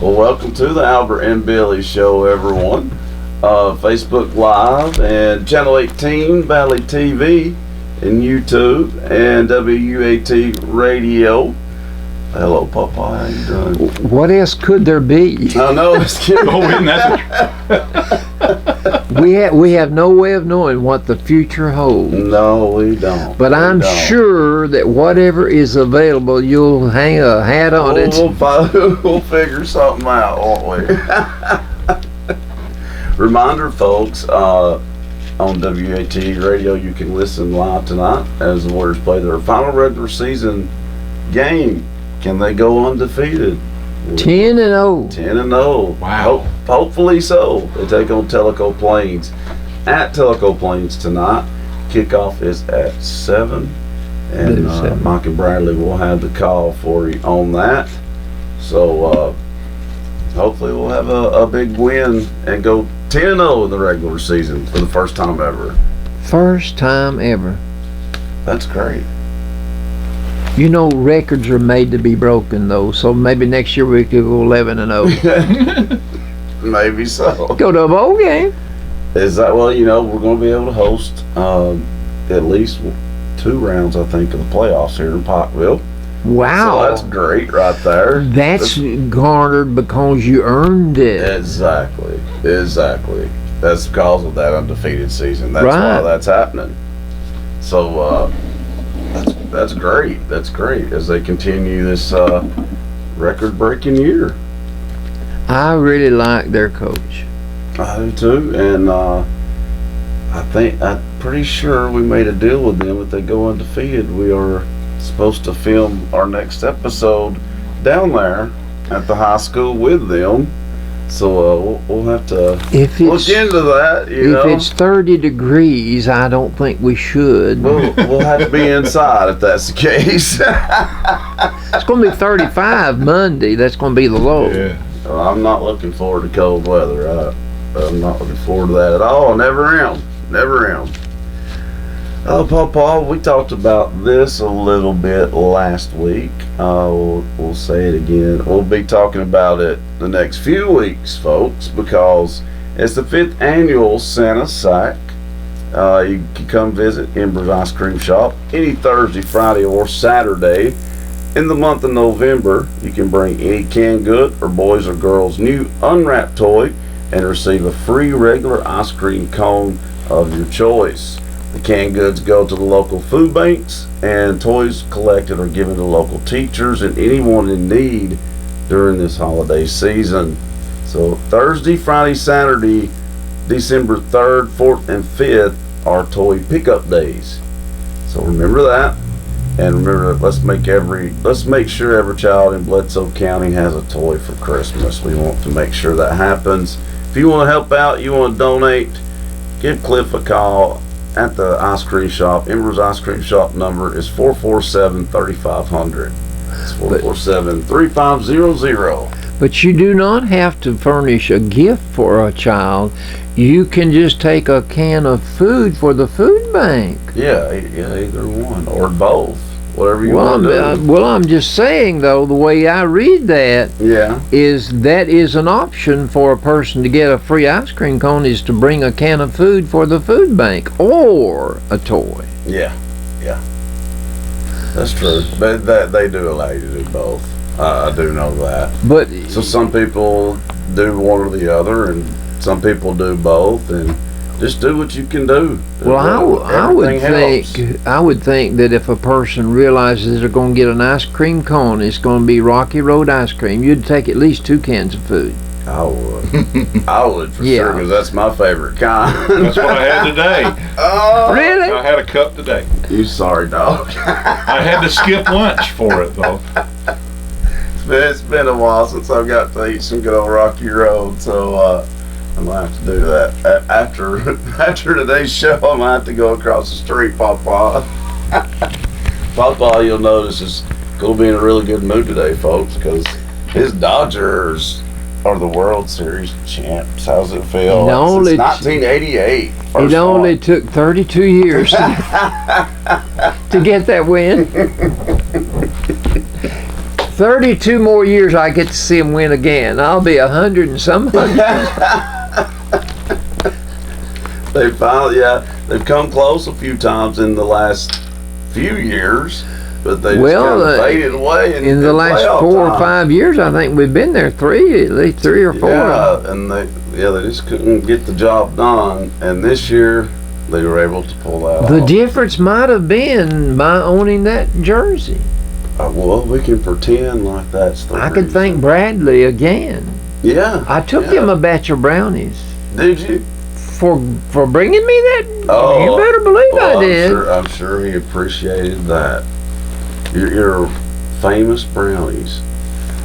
Well, welcome to the Albert and Billy Show, everyone. Facebook Live and Channel 18, Valley TV, and YouTube, and WUAT Radio. Hello, Papa. How you doing? What else could there be? I know. It's kidding. We have no way of knowing what the future holds. No, we don't. But I'm sure that whatever is available, you'll hang a hat on it. We'll figure something out, won't we? Reminder, folks, on WAT Radio, you can listen live tonight as the Warriors play their final regular season game. Can they go undefeated? 10-0. 10-0. Wow. Hopefully so. They take on Tellico Plains at Tellico Plains tonight. Kickoff is at 7. And Mike and Bradley will have the call for you on that. So hopefully we'll have a big win and go 10-0 in the regular season for the first time ever. First time ever. That's great. You know, records are made to be broken, though. So maybe next year we could go 11-0. Maybe so. Go to a bowl game. Is that, well, you know, we're going to be able to host at least 2 rounds, I think, of the playoffs here in Pikeville. Wow. So that's great right there. That's garnered because you earned it. Exactly. That's because of that undefeated season. That's why that's happening. So that's great. That's great as they continue this record-breaking year. I really like their coach. I do too, and I'm pretty sure we made a deal with them. If they go undefeated, we are supposed to film our next episode down there at the high school with them. So we'll have to look into that. If it's 30 degrees, I don't think we should. We'll have to be inside if that's the case. It's going to be 35 Monday. That's going to be the low. Yeah. I'm not looking forward to cold weather. I'm not looking forward to that at all. Never am. Papa, we talked about this a little bit last week. We'll say it again. We'll be talking about it the next few weeks, folks, because it's the 5th annual Santa Sack. You can come visit Ember's Ice Cream Shop any Thursday, Friday, or Saturday. In the month of November, you can bring any canned good or boys or girls new unwrapped toy and receive a free regular ice cream cone of your choice. The canned goods go to the local food banks, and toys collected are given to local teachers and anyone in need during this holiday season. So Thursday, Friday, Saturday, December 3rd, 4th, and 5th are toy pickup days. So remember that. And remember, let's make sure every child in Bledsoe County has a toy for Christmas. We want to make sure that happens. If you want to help out, you want to donate, give Cliff a call at the ice cream shop. Ember's Ice Cream Shop number is 447-3500. It's 447-3500. But you do not have to furnish a gift for a child. You can just take a can of food for the food bank. Yeah, either one or both. Whatever you want to do. Well, I'm just saying, though, the way I read that is an option for a person to get a free ice cream cone is to bring a can of food for the food bank or a toy. Yeah. That's true. But they do allow you to do both. I do know that. But so some people do one or the other, and some people do both, and just do what you can do. Well, I would think that if a person realizes they're going to get an ice cream cone, it's going to be Rocky Road ice cream. You'd take at least 2 cans of food. I would for sure, because that's my favorite kind. That's what I had today. Oh, really? I had a cup today. You sorry dog. I had to skip lunch for it though. It's been a while since I've got to eat some good old Rocky Road, so I'm gonna have to do that after today's show. I'm gonna have to go across the street, Papa. Papa, you'll notice, is gonna be in a really good mood today, folks, because his Dodgers are the World Series champs. How's it feel? Since 1988. It only took 32 years to get that win. 32 more years I get to see them win again. I'll be 100 and some hundred. They finally, they've come close a few times in the last few years, but they just kind of faded away. In the last 4 or 5 years, I think we've been there at least three or four. Yeah, and they just couldn't get the job done. And this year, they were able to pull that off. The difference might have been by owning that jersey. Well, we can pretend like that's the I could thank Bradley again. Yeah. I took him a batch of brownies. Did you? For bringing me that? Oh, you better believe I did. I'm sure he appreciated that. Your famous brownies.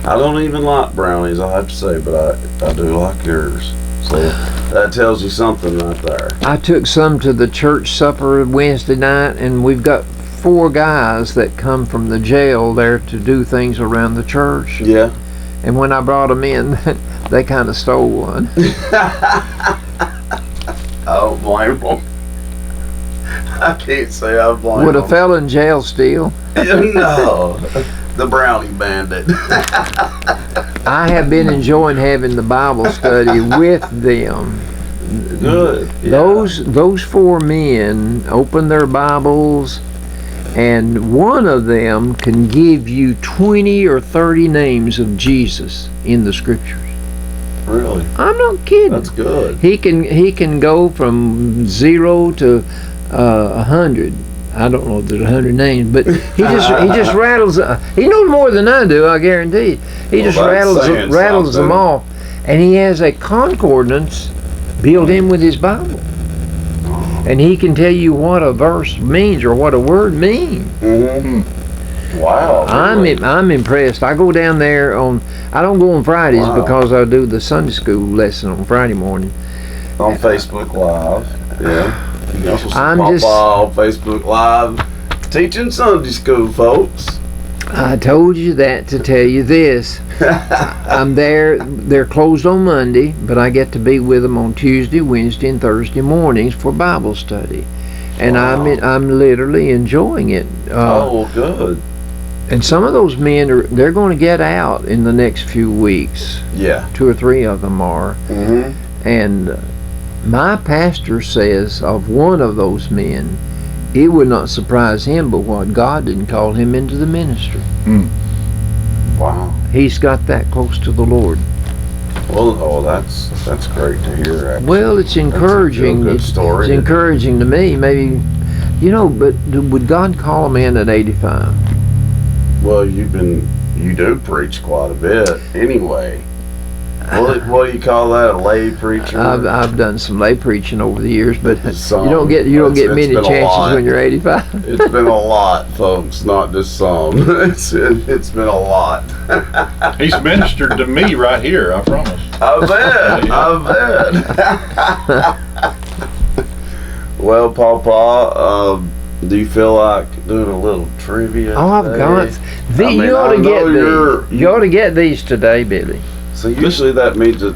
I don't even like brownies, I have to say, but I do like yours. So that tells you something right there. I took some to the church supper Wednesday night, and we've got 4 guys that come from the jail there to do things around the church. Yeah. And when I brought them in, they kind of stole one. I don't blame them. I can't say I blame them. Would a fella in jail steal? No. The brownie bandit. I have been enjoying having the Bible study with them. Good. Yeah. Those 4 men open their Bibles, and one of them can give you 20 or 30 names of Jesus in the scriptures. Really? I'm not kidding. That's good. He can go from 0 to 100. I don't know if there's 100 names, but he just rattles. He knows more than I do, I guarantee. He just rattles them off, and he has a concordance built in with his Bible, and he can tell you what a verse means or what a word means. Mm-hmm. Wow. Really? I'm impressed. I go down there I don't go on Fridays because I do the Sunday school lesson on Friday morning. On Facebook Live. Yeah. You can also see Papa on Facebook Live teaching Sunday school, folks. I told you that to tell you this. I'm there. They're closed on Monday, but I get to be with them on Tuesday, Wednesday, and Thursday mornings for Bible study, and I'm literally enjoying it. Good. And some of those men they're going to get out in the next few weeks. Yeah. 2 or 3 of them are. Mm-hmm. And my pastor says of one of those men, it would not surprise him, but what God didn't call him into the ministry. Wow. He's got that close to the Lord. Well, that's great to hear. Actually. Well, it's encouraging. Good story. It's encouraging to me. Maybe, but would God call a man at 85? Well, you do preach quite a bit anyway. What do you call that? A lay preacher? I've done some lay preaching over the years, but some. you don't get many chances when you're 85. It's been a lot, folks, not just some. It's been a lot. He's ministered to me right here, I promise. I bet. Well, Papa, do you feel like doing a little trivia? Oh, I've got. You ought to get these today, Billy. So usually that means that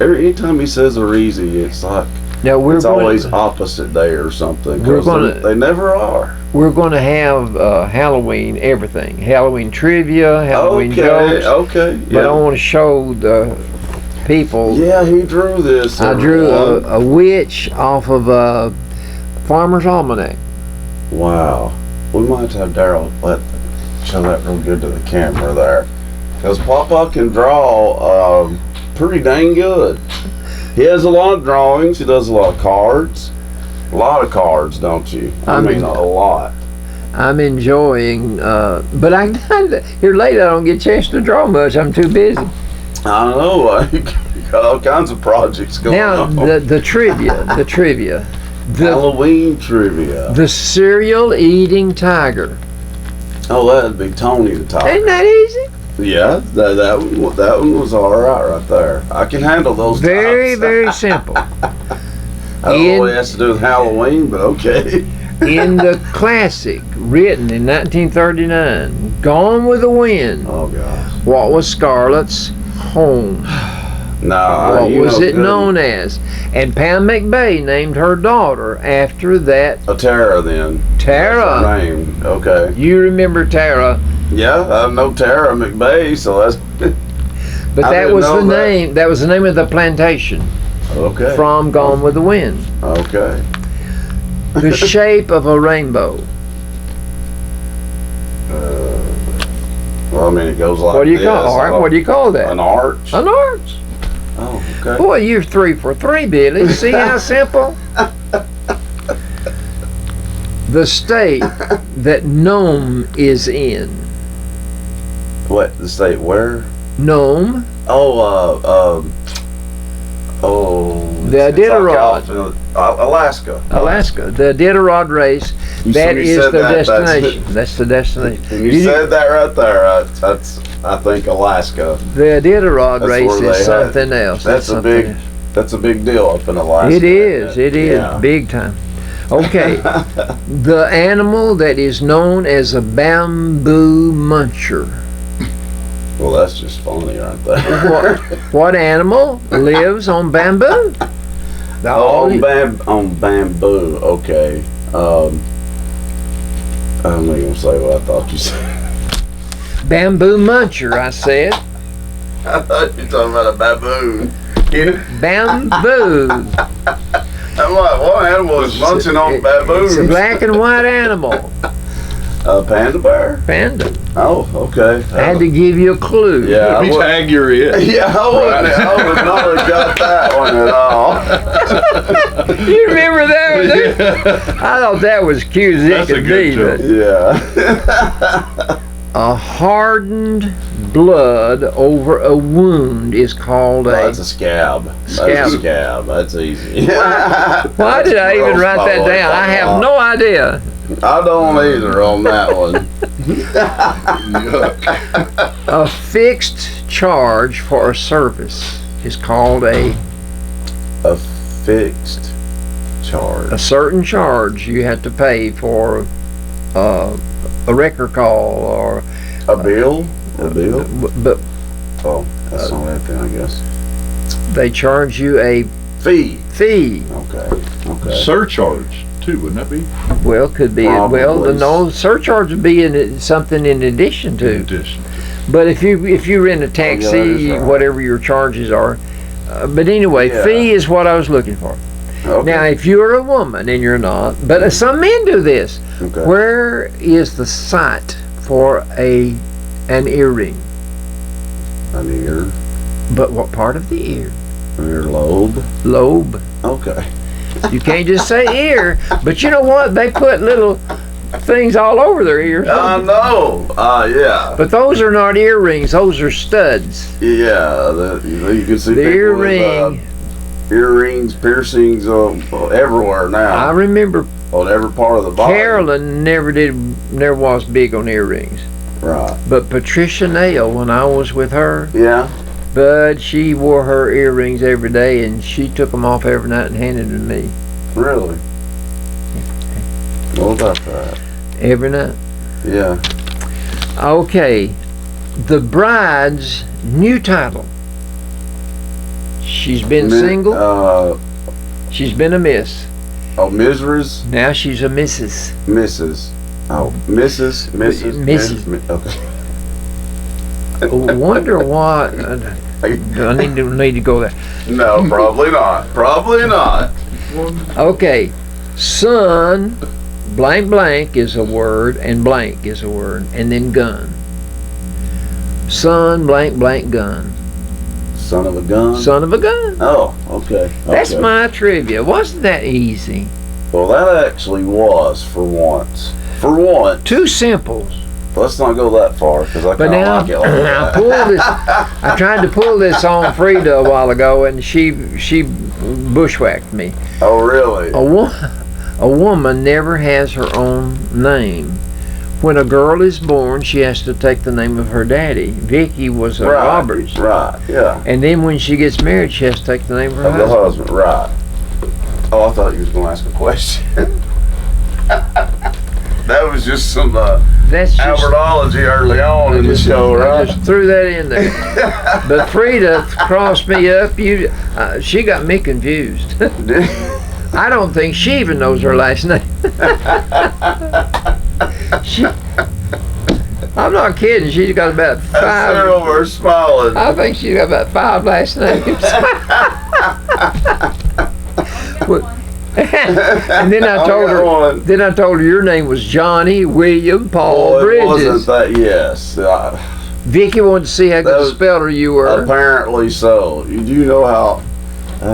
anytime he says they're easy, it's like it's always opposite day or something. They never are. We're going to have Halloween everything. Halloween trivia, Halloween jokes. Okay. Yeah. But I want to show the people. Yeah, he drew this. I drew a witch off of a Farmer's Almanac. Wow. We might have Daryl show that real good to the camera there. Because Papa can draw pretty dang good. He has a lot of drawings. He does a lot of cards. A lot of cards, don't you? I mean, a lot. I'm enjoying, but here lately I don't get a chance to draw much. I'm too busy. I know. You got all kinds of projects going on. Now, the trivia. Halloween trivia. The cereal eating tiger. Oh, that'd be Tony the Tiger. Ain't that easy? Yeah, that one was all right there. I can handle those. Very, very simple. I don't know what it has to do with Halloween, but okay. In the classic, written in 1939, Gone with the Wind. Oh gosh. What was Scarlett's home? What was it known as? And Pam McBay named her daughter after that. Tara then. Tara. That's her name. Okay. You remember Tara. Yeah, I know Tara McVeigh, so that's. But that was the name. That was the name of the plantation. Okay. From Gone with the Wind. Okay. The shape of a rainbow. Well, I mean, it goes like What do you this. call? What do you call that? An arch. An arch. Oh, okay. Boy, you're 3 for 3, Billy. See how simple? The state that Nome is in. What? The state where? Nome. The Iditarod. Alaska. Alaska. The Iditarod race. That is the destination. That's the destination. You said that right there. That's I think Alaska. The Iditarod race is something else. That's a big deal up in Alaska. It is. It is big time. Okay. The animal that is known as a bamboo muncher. Well, that's just funny right there. What animal lives on bamboo? On bamboo. Okay. I'm not gonna say what I thought you said. Bamboo muncher, I said. I thought you were talking about a baboon. Bamboo. I'm like, what animal is munching on baboons? It's a black and white animal. A panda bear? Panda. Oh, okay. I had to give you a clue. Yeah, we tag your it. Yeah, I would not have got that one at all. You remember that one? Yeah. I thought that was cute as it could be. Yeah. A hardened blood over a wound is called That's a scab. That's a scab. That's easy. Why did I even write that down? I have no idea. I don't either on that one. A fixed charge for a service is called a fixed charge. A certain charge you have to pay for a record call or a bill. A bill. But that's not that then, I guess. They charge you a fee. Okay. Surcharge too, wouldn't that be? Well, could be. Probably. Well, no, surcharge would be something in addition to. But if you rent a taxi, whatever your charges are. But anyway, fee is what I was looking for. Okay. Now, if you're a woman and you're not, but some men do this. Okay. Where is the site for an earring? An ear. But what part of the ear? Earlobe. Lobe. Okay. You can't just say ear, but you know what? They put little things all over their ears. I know. Yeah. But those are not earrings. Those are studs. Yeah. You can see the people earring. With, earrings, piercings everywhere now. I remember on every part of the body. Carolyn never was big on earrings. Right. But Patricia Nail, when I was with her. Yeah. But she wore her earrings every day, and she took them off every night and handed them to me. Really? What about that? Every night. Yeah. Okay. The bride's new title. She's been single. She's been a miss. Oh, Mrs. Now she's a Mrs. Mrs. Oh, Mrs. Okay. Wonder what. Do I need to go there? No, probably not. Probably not. Okay. Son, blank blank is a word, and blank is a word, and then gun. Son, blank blank gun. Son of a gun? Son of a gun. Oh, okay. That's my trivia. Wasn't that easy? Well, that actually was for once. For once. Two simples. Let's not go that far because I kind of like it like that. I tried to pull this on Frida a while ago, and she bushwhacked me. Oh, really? A woman never has her own name. When a girl is born, she has to take the name of her daddy. Vicky was a Roberts. Right, yeah. And then when she gets married, she has to take the name of her husband. The husband, right. Oh, I thought you was going to ask a question. That was just some Albertology early on in the show, right? I just threw that in there. But Frida crossed me up. She got me confused. I don't think she even knows her last name. I'm not kidding. She's got about 5. Sarah, we're smiling. I think she's got about 5 last names. And then I told her. Then I told her your name was Johnny, William, Paul, Bridges. It wasn't that? Yes. Vicky wanted to see how good a speller you were. Apparently so. You know how.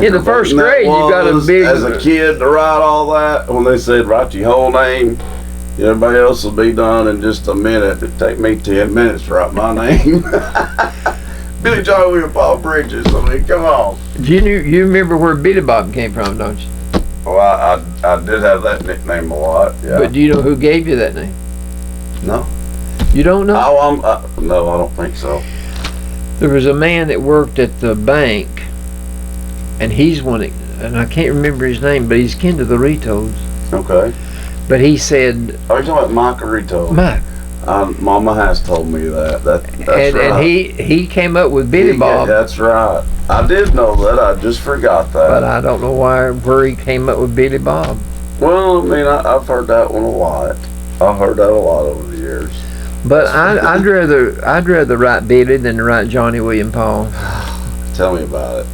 In the first grade, you got a big. As a kid to write all that, when they said write your whole name, everybody else will be done in just a minute. It'd take me 10 minutes to write my name. Billy Johnny William Paul Bridges. I mean, come on. You remember where Billy Bob came from, don't you? Well, I did have that nickname a lot. Yeah. But do you know who gave you that name? No. You don't know? No, I don't think so. There was a man that worked at the bank, and he's one, and I can't remember his name, but he's kin to the Ritos. Okay. But he said, are you talking about Mike or Rito? Mike. Mama has told me that. That's right. And he came up with Billy Bob. That's right. I did know that. I just forgot that. But I don't know where he came up with Billy Bob. Well, I mean, I've heard that one a lot. I've heard that a lot over the years. But I'd rather write Billy than to write Johnny William Paul. Tell me about it.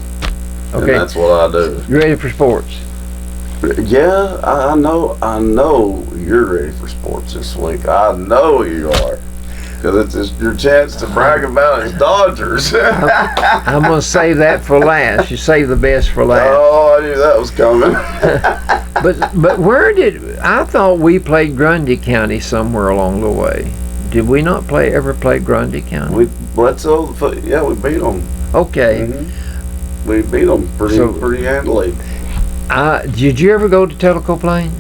Okay. And that's what I do. You ready for sports? Yeah, I know you're ready for sports this week. I know you are. Because it's your chance to brag about his Dodgers. I'm going to save that for last. You save the best for last. Oh, I knew that was coming. But I thought we played Grundy County somewhere along the way. Did we not ever play Grundy County? We beat them. Okay. Mm-hmm. We beat them pretty handily. Did you ever go to Tellico Plains?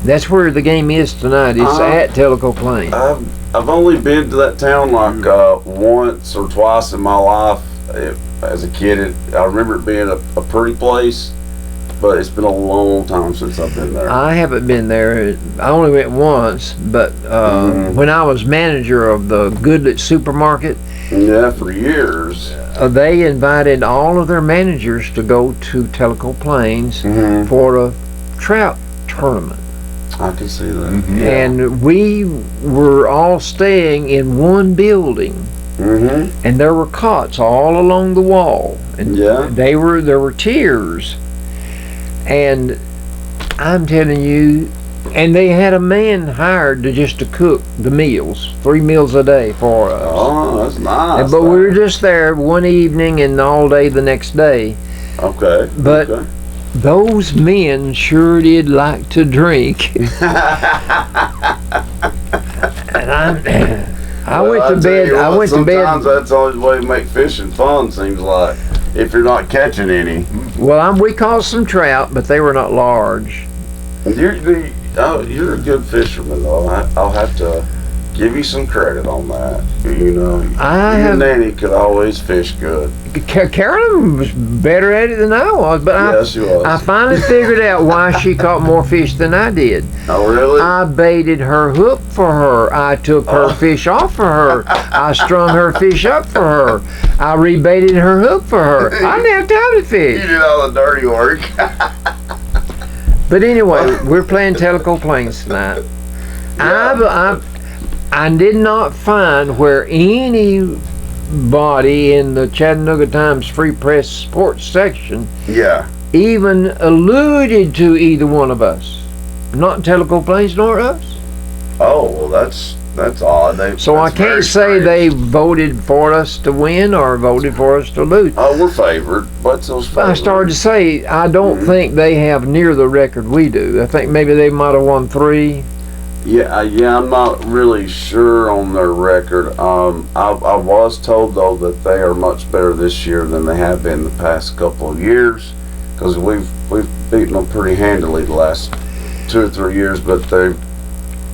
That's where the game is tonight. It's at Tellico Plains. I've only been to that town like once or twice in my life. As a kid, I remember it being a pretty place, but it's been a long time since I've been there. I haven't been there. I only went once, but when I was manager of the Goodlet Supermarket, yeah, for years, they invited all of their managers to go to Tellico Plains for a trout tournament. I can see that. Mm-hmm. Yeah. And we were all staying in one building, and there were cots all along the wall, and there were tiers, and I'm telling you, and they had a man hired to cook the meals, 3 meals a day for us. Oh, that's nice. But we were just there one evening and all day the next day. Okay. But those men sure did like to drink. And I went to bed. Sometimes that's the only way to make fishing fun, seems like, if you're not catching any. Well, we caught some trout, but they were not large. You're a good fisherman, though. I'll have to give you some credit on that. You know, your nanny could always fish good. Carolyn was better at it than I was, but she was. I finally figured out why she caught more fish than I did. Oh, really? I baited her hook for her. I took her fish off for her. I strung her fish up for her. I rebaited her hook for her. I didn't have time to fish. You did all the dirty work. But anyway, we're playing Tellico Plains tonight. Yeah. I did not find where anybody in the Chattanooga Times Free Press Sports section even alluded to either one of us. Not Tellico Plains nor us. Oh, well, that's odd. So I can't say they voted for us to win or voted for us to lose. Oh, we're favored. What's those favored? I started to say, I don't think they have near the record we do. I think maybe they might have won 3. Yeah, I'm not really sure on their record. I was told, though, that they are much better this year than they have been the past couple of years, because we've beaten them pretty handily the last 2 or 3 years, but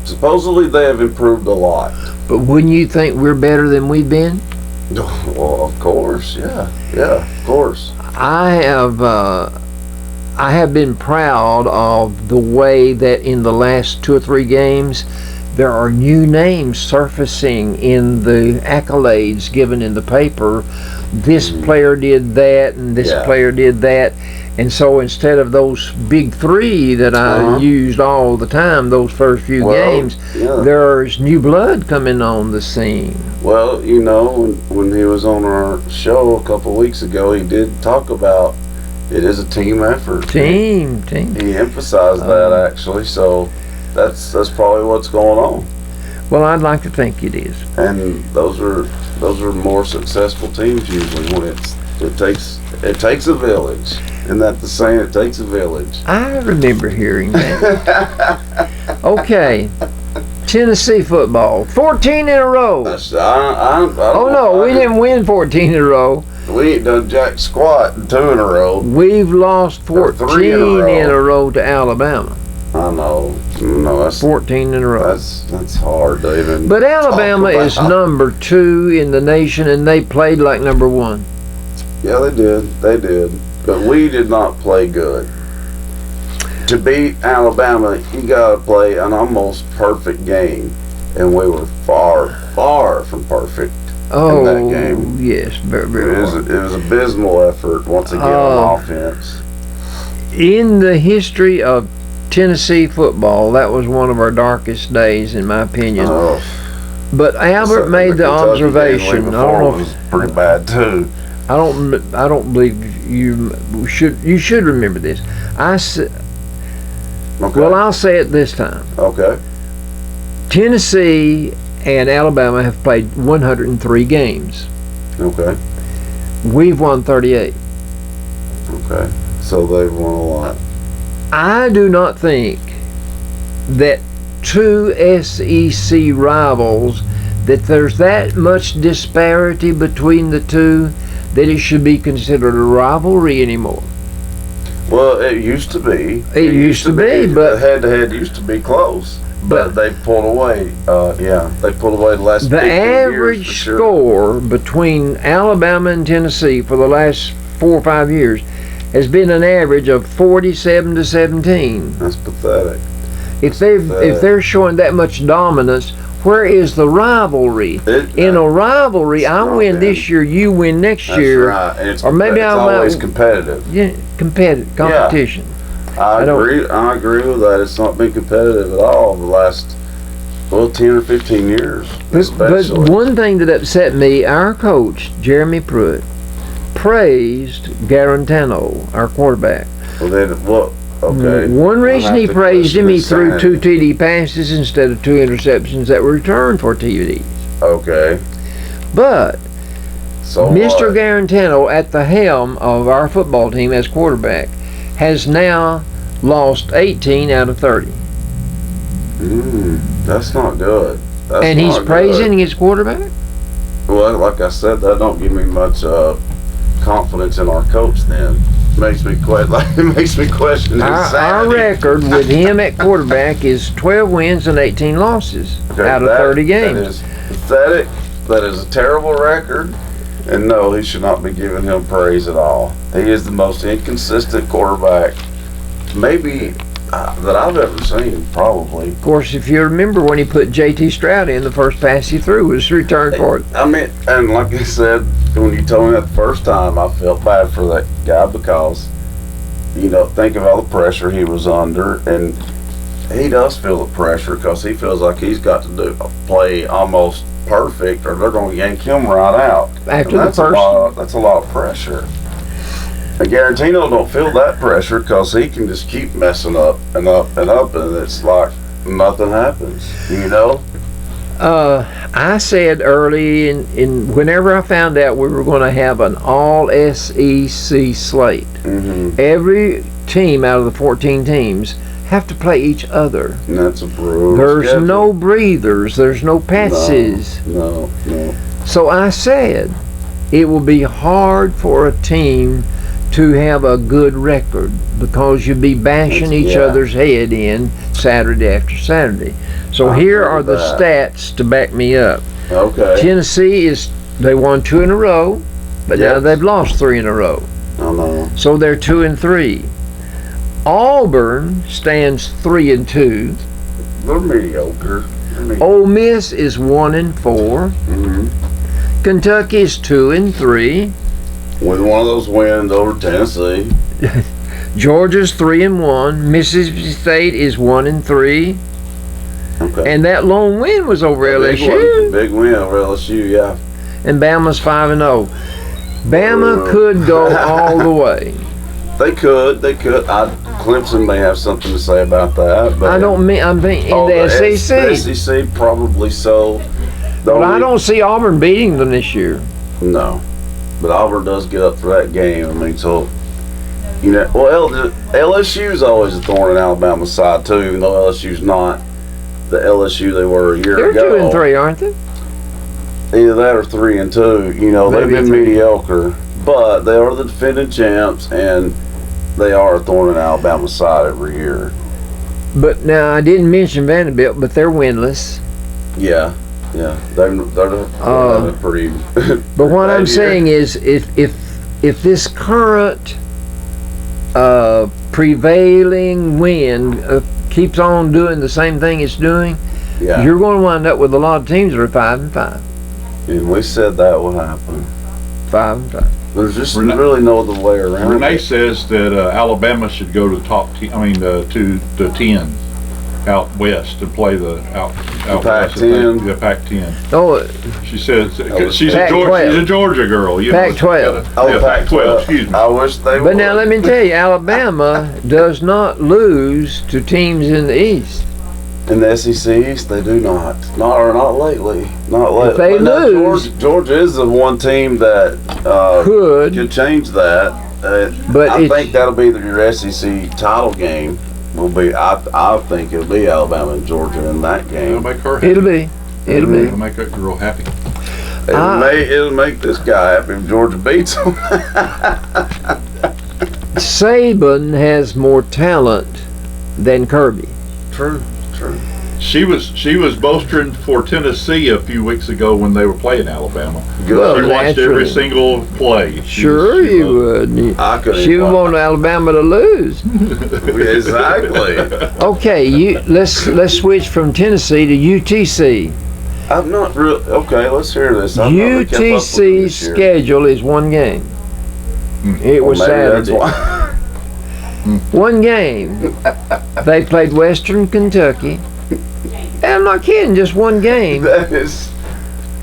supposedly they have improved a lot. But wouldn't you think we're better than we've been? Well, of course, yeah, of course. I have been proud of the way that in the last 2 or 3 games there are new names surfacing in the accolades given in the paper. This player did that and this player did that, And so instead of those big three that I used all the time, those first few games, there's new blood coming on the scene. Well, you know, when he was on our show a couple of weeks ago, he did talk about it is a team effort. Team. He emphasized that actually, so that's probably what's going on. Well, I'd like to think it is. And those are more successful teams usually when it takes a village. Isn't that the saying? It takes a village. I remember hearing that. Okay. Tennessee football, 14 in a row. We didn't win 14 in a row. We ain't done jack squat in 2 in a row. We've lost 14 in a row to Alabama. I know. No, that's 14 in a row. That's hard to even. But Alabama is number 2 in the nation, and they played like number 1. Yeah, they did. But we did not play good. To beat Alabama, you got to play an almost perfect game, and we were far, far from perfect in that game. Yes, very, very hard. It was abysmal effort once again on offense. In the history of Tennessee football, that was one of our darkest days, in my opinion. But Albert made the observation. I don't know if it was pretty bad too. I don't believe you should remember this. Well, I'll say it this time. Okay. Tennessee and Alabama have played 103 games. Okay. We've won 38. Okay. So they've won a lot. I do not think that 2 SEC rivals, that there's that much disparity between the two that it should be considered a rivalry anymore. Well, it used to be. It used to be, but head-to-head used to be close. But they pulled away. They pulled away the last 15 years. The average score between Alabama and Tennessee for the last 4 or 5 years has been an average of 47 to 17. That's pathetic. If they're showing that much dominance, where is the rivalry? In a rivalry, I win this year, you win next year. That's right. Or maybe it's always competitive. Yeah, competition. I agree with that. It's not been competitive at all the last 10 or 15 years. But one thing that upset me, our coach, Jeremy Pruitt, praised Garantano, our quarterback. Okay. One reason he praised him, he threw 2 TD passes instead of 2 interceptions that were returned for TDs. Okay. But Mr. Garantano, at the helm of our football team as quarterback, has now lost 18 out of 30. That's not good. And he's praising his quarterback? Well, like I said, that don't give me much confidence in our coach then. It makes me question his sanity. Our record with him at quarterback is 12 wins and 18 losses out of 30 games. That is pathetic. That is a terrible record. And no, he should not be giving him praise at all. He is the most inconsistent quarterback maybe that I've ever seen, probably. Of course, if you remember when he put J.T. Stroud in, the first pass he threw was returned for it. I mean, and like I said, when you told me that the first time, I felt bad for that guy because, think of all the pressure he was under, and he does feel the pressure because he feels like he's got to play almost perfect or they're going to yank him right out. After the first, that's a lot of pressure. And Garantino don't feel that pressure because he can just keep messing up and up and up, and it's like nothing happens. I said early in whenever I found out we were going to have an all SEC slate, every team out of the 14 teams have to play each other. And that's a brutal There's schedule. no breathers. There's no passes. No. So I said it will be hard for a team to have a good record because you'll be bashing each other's head in Saturday after Saturday. So here are the stats to back me up. Okay. Tennessee they won 2 in a row, but now they've lost 3 in a row. I know. So they're 2-3. Auburn stands 3-2. They're mediocre. Ole Miss is 1-4. Kentucky is 2-3. With one of those wins over Tennessee. Georgia's 3-1. Mississippi State is 1-3. Okay. And that lone win was over LSU. Big win over LSU, yeah. And Bama's 5-0. Bama could go all the way. They could. Clemson may have something to say about that. But I don't mean, I'm thinking in the SEC. The SEC, probably so. But I don't see Auburn beating them this year. No. But Auburn does get up for that game. I mean, so, you know, well, LSU's always a thorn in Alabama's side, too, even though LSU's not the LSU they were a year ago. They're 2-3, aren't they? Either that or 3-2. You know, they've been mediocre, but they are the defending champs, and they are a thorn in Alabama's side every year. But now I didn't mention Vanderbilt, but they're winless. Yeah, they're pretty. But what I'm saying is, if this current prevailing wind keeps on doing the same thing it's doing, you're going to wind up with a lot of teams that are 5-5. And we said that will happen. 5-5. There's just really no other way around Renee it. says that Alabama should go to the top. To the 10 out west to play the out Pac-10. The Pac-10. Oh, she says she's Pac-12. a Georgia girl. You Pac-12. know, Pac-12. Excuse me. I wish they would. but now let me tell you, Alabama does not lose to teams in the East. In the SEC East, they do not. Not lately. Not lately. If they lose, Georgia is the one team that could change that. But I think that'll be your SEC title game. Will be. I think it'll be Alabama and Georgia in that game. It'll make her happy. It'll make that girl happy. It'll make this guy happy if Georgia beats him. Saban has more talent than Kirby. True. She was bolstering for Tennessee a few weeks ago when they were playing Alabama. Well, she watched every single play. Sure you would. She would want Alabama to lose. Exactly. Okay, let's switch from Tennessee to UTC. I'm not really okay. Let's hear this. UTC's schedule is one game. It was Saturday. One game. They played Western Kentucky. And I'm not kidding, just one game. That is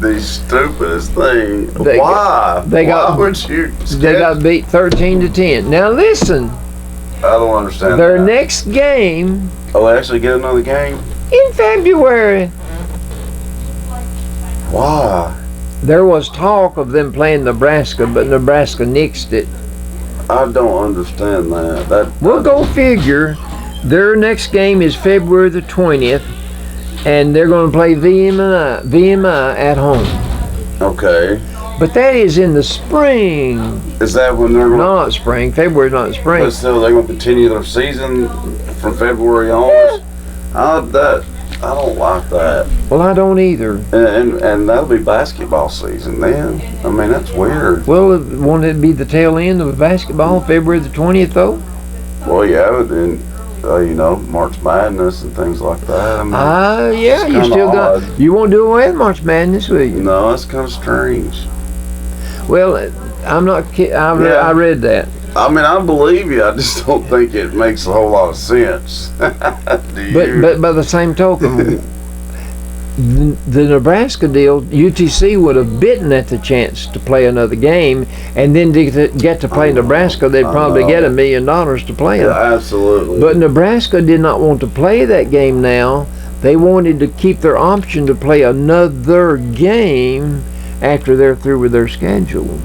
the stupidest thing. Why? Why would you? They got beat 13-10. Now listen. I don't understand. Their next game. Oh, they actually get another game in February. Why? There was talk of them playing Nebraska, but Nebraska nixed it. I don't understand that. We'll go figure. Their next game is February the 20th, and they're going to play VMI at home. Okay. But that is in the spring. Is that when they're going? Not spring. February's not spring. But still, they're going to continue their season from February on. I don't like that. Well, I don't either. And that'll be basketball season then. I mean, that's weird. Well, won't it be the tail end of basketball, February the 20th, though? Well, yeah, but then, March Madness and things like that. I mean, yeah, you still got. You won't do away with March Madness, will you? No, that's kind of strange. Well, I'm not kidding. I read that. I mean, I believe you. I just don't think it makes a whole lot of sense. But by the same token, the Nebraska deal, UTC would have bitten at the chance to play another game, and then to get to play Nebraska, they'd probably get $1 million to play them. Yeah, absolutely. But Nebraska did not want to play that game now. They wanted to keep their option to play another game after they're through with their schedule.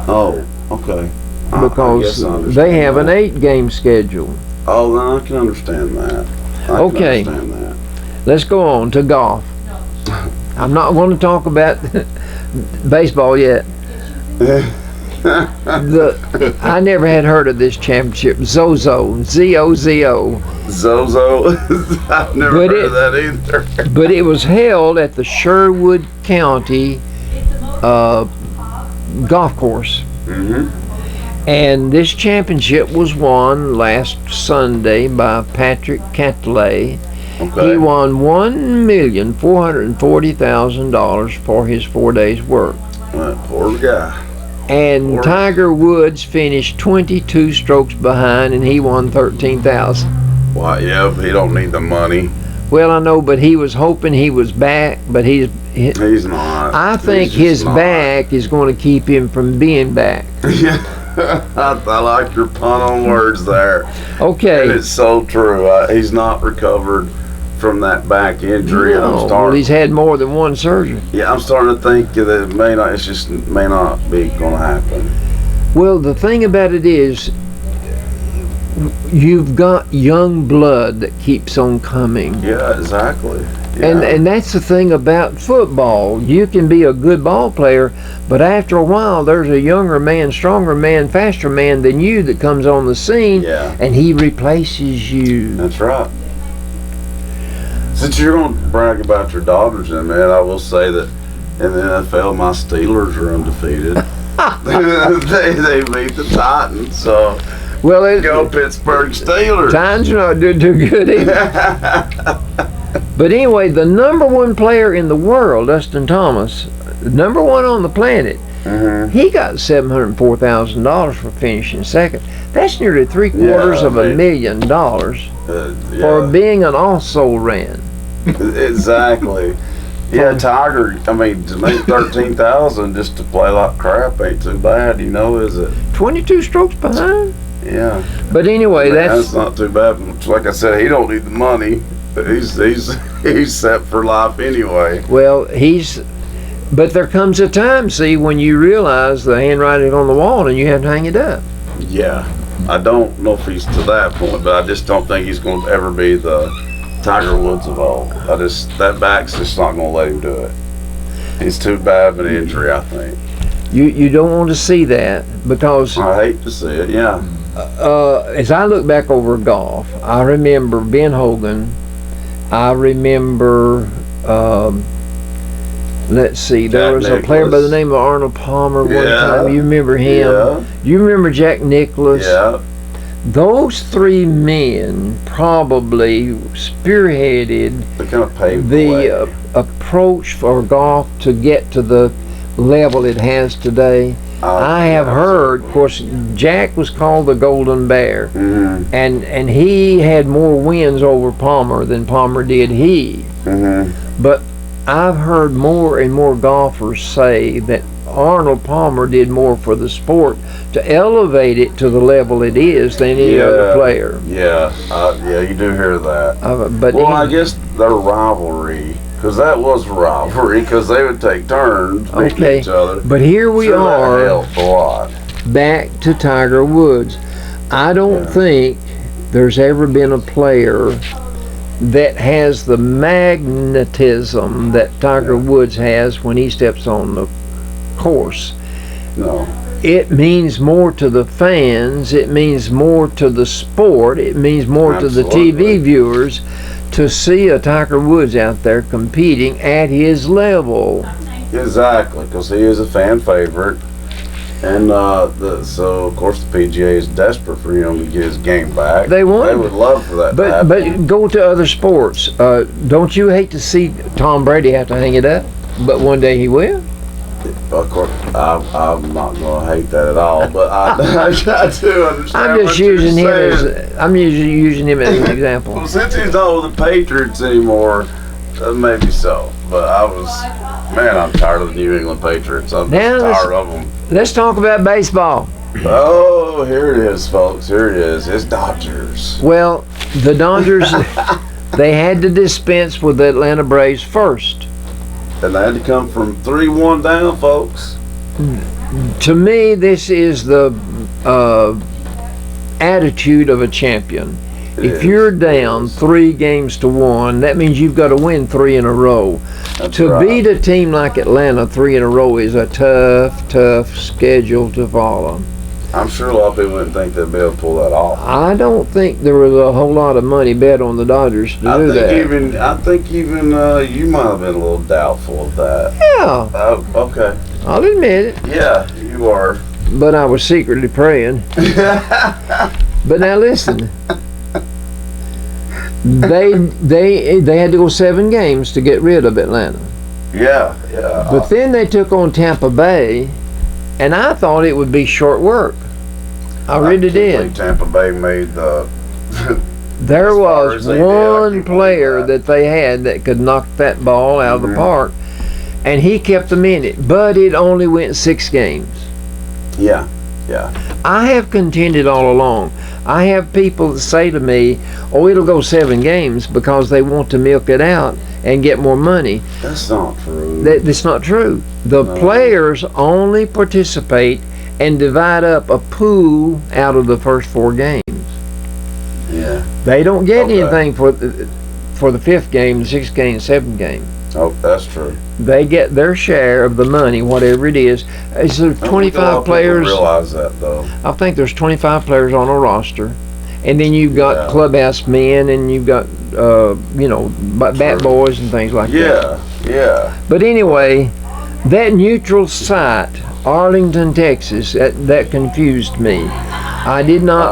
Oh, okay. Because they have an 8-game schedule. Oh, then I can understand that. Okay. Let's go on to golf. I'm not going to talk about baseball yet. I never had heard of this championship. Zozo. Z-O-Z-O. Zozo? I've never heard of that either. But it was held at the Sherwood County golf course. Mm-hmm. And this championship was won last Sunday by Patrick Cantlay. Okay. He won $1,440,000 for his 4 days' work. That poor guy. And Tiger Woods finished 22 strokes behind, and he won 13,000. Well, yeah, but he don't need the money. Well, I know, but he was hoping he was back, but he's not. I think his back is going to keep him from being back. Yeah, I like your pun on words there. Okay. And it's so true. He's not recovered from that back injury. No, And I'm well, he's had more than one surgery. Yeah, I'm starting to think that it may not. It's just may not be going to happen. Well, the thing about it is, you've got young blood that keeps on coming. Yeah, exactly. Yeah. And that's the thing about football. You can be a good ball player, but after a while, there's a younger man, stronger man, faster man than you that comes on the scene, and he replaces you. That's right. Since you're going to brag about your Dodgers, then, man, I will say that in the NFL, my Steelers are undefeated. they beat the Titans, so well, go Pittsburgh Steelers. Titans are not doing too good either. But anyway, the number one player in the world, Dustin Thomas, number one on the planet, he got $704,000 for finishing second. That's nearly $750,000 of $1 million for being an also ran. Exactly. Yeah, Tiger. I mean, to make 13,000 just to play like crap ain't too bad, is it? 22 strokes behind. Yeah. But anyway, that's not too bad. Like I said, he don't need the money. He's set for life anyway. Well, but there comes a time, see, when you realize the handwriting on the wall and you have to hang it up. Yeah. I don't know if he's to that point, but I just don't think he's going to ever be the Tiger Woods of old. That back's just not going to let him do it. He's too bad of an injury, I think. You don't want to see that, because I hate to see it. Yeah. As I look back over golf, I remember Ben Hogan. I remember. Let's see. There was Nicklaus. A player by the name of Arnold Palmer one time. You remember him? Yeah. You remember Jack Nicklaus? Yeah. Those three men probably spearheaded the approach for golf to get to the level it has today. I have heard, of course, Jack was called the Golden Bear, and he had more wins over Palmer than Palmer did he. But I've heard more and more golfers say that Arnold Palmer did more for the sport to elevate it to the level it is than any other player. Yeah, you do hear that. But I guess their rivalry, because that was a rivalry, because they would take turns beating each other. But here we are, that helped a lot. Back to Tiger Woods. I don't think there's ever been a player that has the magnetism that Tiger Woods has when he steps on the course. No. It means more to the fans, it means more to the sport, it means more to the TV viewers to see a Tiger Woods out there competing at his level. Exactly, because he is a fan favorite. And so, of course, the PGA is desperate for him to get his game back. They would love for that to happen. But go to other sports. Don't you hate to see Tom Brady have to hang it up? But one day he will. Of course, I'm not going to hate that at all, but I do understand. I'm just using him as an example. Well, since he's not with the Patriots anymore, maybe so. But I'm tired of the New England Patriots. I'm tired of them. Let's talk about baseball. Oh, here it is, folks. Here it is. It's Dodgers. Well, the Dodgers, they had to dispense with the Atlanta Braves first. And they had to come from 3-1 down, folks. To me, this is the attitude of a champion. If you're down 3-1, that means you've got to win 3 in a row. To beat a team like Atlanta 3 in a row is a tough schedule to follow. I'm sure a lot of people didn't think they'd be able to pull that off. I don't think there was a whole lot of money bet on the Dodgers to do that. I think even you might have been a little doubtful of that. Yeah. Oh, okay. I'll admit it. Yeah, you are. But I was secretly praying. But now listen. They had to go 7 games to get rid of Atlanta. Yeah. But then they took on Tampa Bay, And I thought it would be short work. I really did. Tampa Bay made the. There was one did, player that they had that could knock that ball out of the park, and he kept them in it. But it only went 6 games. Yeah. I have contended all along. I have people that say to me, "Oh, it'll go 7 games because they want to milk it out and get more money." That's not true. That's not true. The players only participate and divide up a pool out of the first 4 games. Yeah. They don't get anything for the 5th game, the 6th game, 7th game. Oh, that's true. They get their share of the money, whatever it is. Is there 25 players? Realize that though. I think there's 25 players on a roster, and then you've got clubhouse men, and you've got bat boys and things like that. Yeah. But anyway, that neutral site, Arlington, Texas, that confused me. I did not.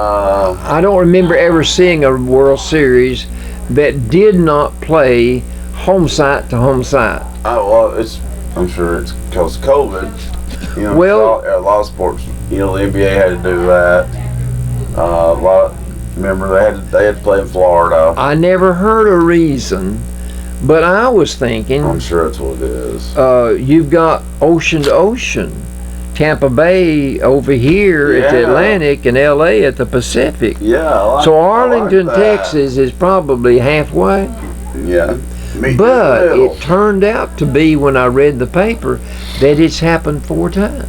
I don't remember ever seeing a World Series that did not play home site to home site. I'm sure it's because of COVID. A lot of sports. The NBA had to do that. Remember they had to play in Florida. I never heard a reason, but I was thinking. I'm sure that's what it is. You've got ocean to ocean. Tampa Bay over here at the Atlantic and LA at the Pacific. Yeah. So Arlington, Texas is probably halfway. Yeah. But it turned out to be, when I read the paper, that it's happened 4 times.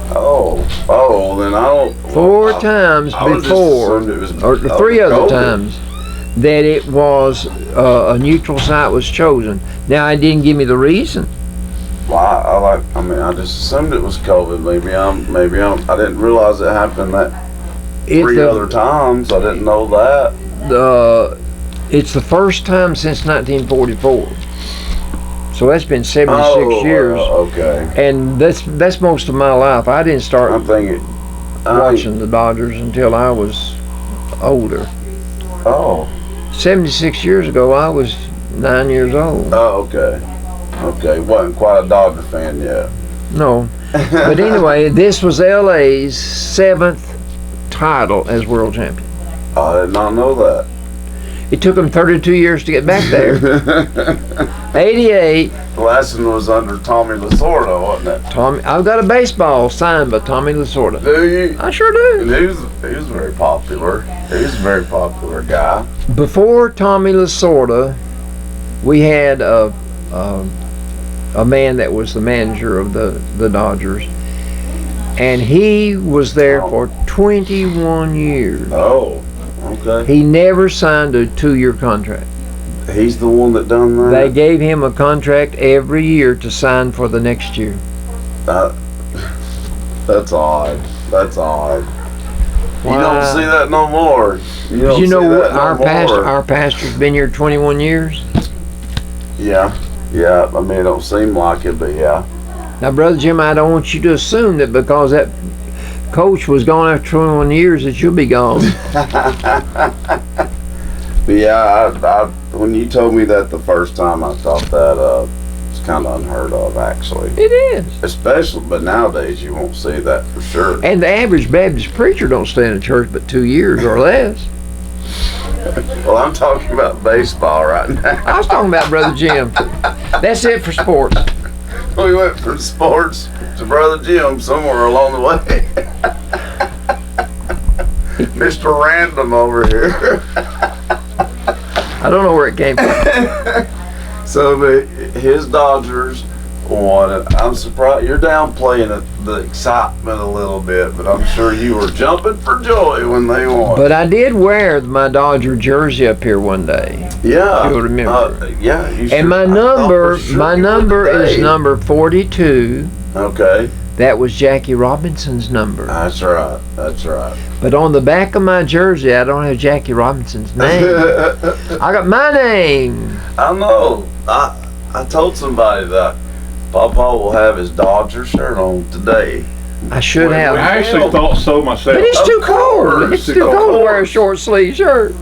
Then I don't. 4 times before, or 3 other times, that it was a neutral site was chosen. Now, it didn't give me the reason. Well, I just assumed it was COVID. Maybe I didn't realize it happened that 3 other times. I didn't know that. It's the first time since 1944. So that's been 76 years. Okay. And that's most of my life. I didn't start watching the Dodgers until I was older. 76 years ago, I was 9 years old. Oh, okay. Wasn't quite a Dodger fan yet. No. But anyway, this was LA's 7th title as world champion. I did not know that. It took them 32 years to get back there. 88. The last one was under Tommy Lasorda, wasn't it? I've got a baseball signed by Tommy Lasorda. Do you? I sure do. And he was very popular. He was a very popular guy. Before Tommy Lasorda, we had a man that was the manager of the Dodgers, and he was there for 21 years. Oh, okay. He never signed a 2-year contract. He's the one that done that? They gave him a contract every year to sign for the next year. That's odd. Wow. You don't see that no more. Our pastor's been here 21 years. Yeah. I mean, it don't seem like it, but yeah. Now, Brother Jim, I don't want you to assume that because that coach was gone after 21 years that you'll be gone. But yeah, I when you told me that the first time, I thought that was kind of unheard of, actually. It is. Especially, but nowadays you won't see that for sure. And the average Baptist preacher don't stay in a church but 2 years or less. Well, I'm talking about baseball right now. I was talking about Brother Jim. That's it for sports. We went from sports to Brother Jim somewhere along the way. Mr. Random over here. I don't know where it came from. So his Dodgers won it. I'm surprised you're downplaying the excitement a little bit, but I'm sure you were jumping for joy when they won. But I did wear my Dodger jersey up here one day. Yeah, you'll remember. Yeah, you and my number is number 42. Okay. That was Jackie Robinson's number. That's right. But on the back of my jersey, I don't have Jackie Robinson's name. I got my name. I know. I told somebody that Papa will have his Dodger shirt on today. I should have. I actually thought so myself. But it's too cold. It's too cold to wear a short sleeve shirt.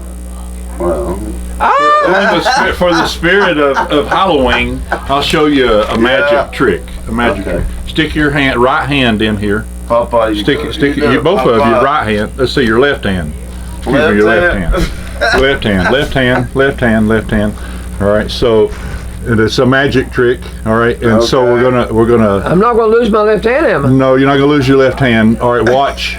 Well, For the spirit of Halloween, I'll show you a magic trick. A magic trick. Stick your right hand in here. Papa, stick it. Both of you, right hand. Let's see, your left hand. Excuse me, your left hand. Left hand. Left hand. Left hand. Left hand. All right. So it's a magic trick. All right. And so we're gonna. I'm not gonna lose my left hand, am I? No, you're not gonna lose your left hand. All right. Watch.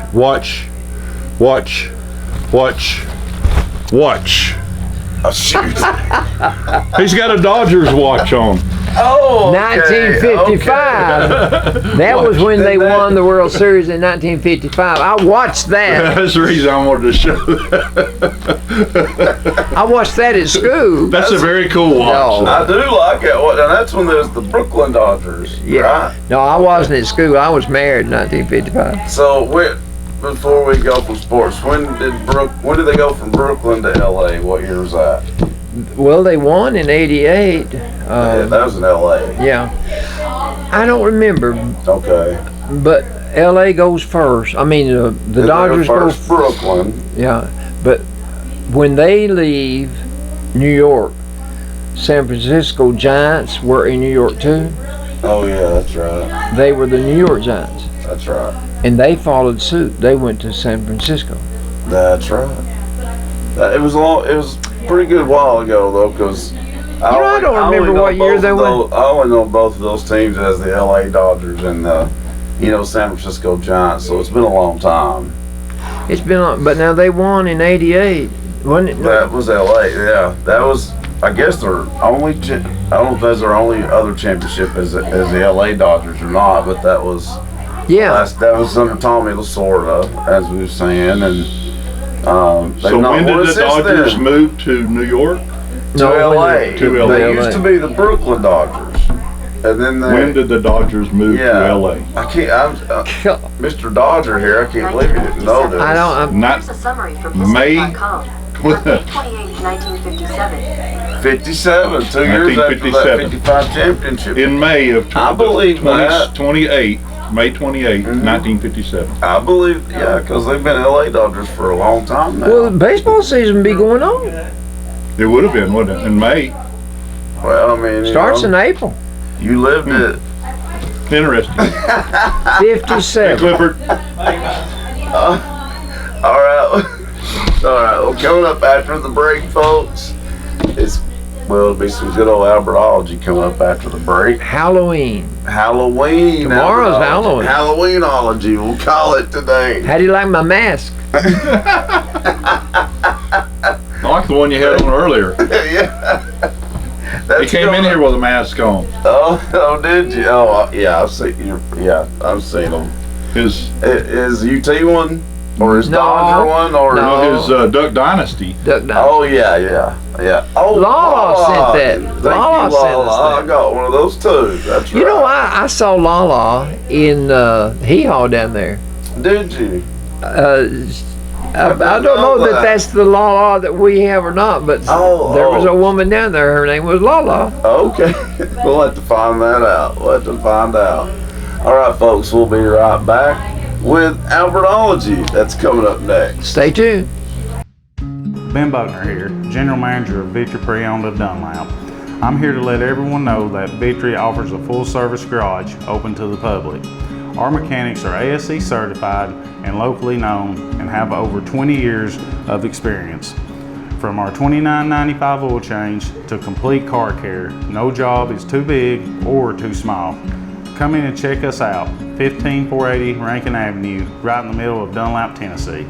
Oh, shoot. He's got a Dodgers watch on. Oh, 1955. Okay. That was when they won the World Series in 1955. I watched that. That's the reason I wanted to show that. I watched that at school. That's a very cool watch. No. I do like it. Well, and that's when there's the Brooklyn Dodgers, right? No, I wasn't at school. I was married in 1955. So before we go from sports, when did they go from Brooklyn to LA? What year was that? Well, they won in '88. Yeah, that was in LA. Yeah. I don't remember. Okay. But LA goes first. I mean, the Dodgers go first. Brooklyn. Yeah. But when they leave New York, San Francisco Giants were in New York too. Oh yeah, that's right. They were the New York Giants. That's right. And they followed suit. They went to San Francisco. That's right. It was a pretty good while ago though, because I don't remember what year they went. I only know both of those teams as the LA Dodgers and the, San Francisco Giants. So it's been a long time. It's been, but now they won in '88, wasn't it? That was LA. Yeah, that was. I guess their only. I don't know if that's their only other championship as the LA Dodgers or not, but that was. Yeah. That was under Tommy Lasorda, as we were saying, and. So when did the Dodgers move to New York? To LA. To LA. They used to be the Brooklyn Dodgers, and then when did the Dodgers move to LA? I can't. Mr. Dodger here. I can't believe you didn't know this. I don't. Here's a summary from May. History.com. May 28, 1957. 57, 2 years after that 55 championship. In May of I believe that. 28, May 28, 1957. I believe, because they've been LA Dodgers for a long time now. Well, the baseball season be going on. It would have been, wouldn't it? In May. Well, I mean, Starts in April. You lived it. Interesting. 57. Hey, Clifford. All right. Well, coming up after the break, folks, it'll be some good old Albertology coming up after the break. Halloween. Tomorrow's Halloween. Halloweenology, we'll call it today. How do you like my mask? I like the one you had on earlier. Yeah. He came in here with a mask on. Oh, did you? Oh, yeah, I've seen them. His UT one? Or his Dodger one? Or his Duck Dynasty. Oh, yeah. Oh, Lala sent that. Thank Lala you, sent Lala. us I got one of those too. That's right. You know, I saw Lala in Hee Haw down there. Did you? I don't know that that's the Lala that we have or not, but there was a woman down there. Her name was Lala. Okay. We'll have to find that out. All right, folks. We'll be right back with Albertology. That's coming up next. Stay tuned. Ben Buckner here, General Manager of Victory Pre-Owned of Dunlap. I'm here to let everyone know that Victory offers a full-service garage open to the public. Our mechanics are ASE certified and locally known and have over 20 years of experience. From our $29.95 oil change to complete car care, no job is too big or too small. Come in and check us out, 15480 Rankin Avenue, right in the middle of Dunlap, Tennessee.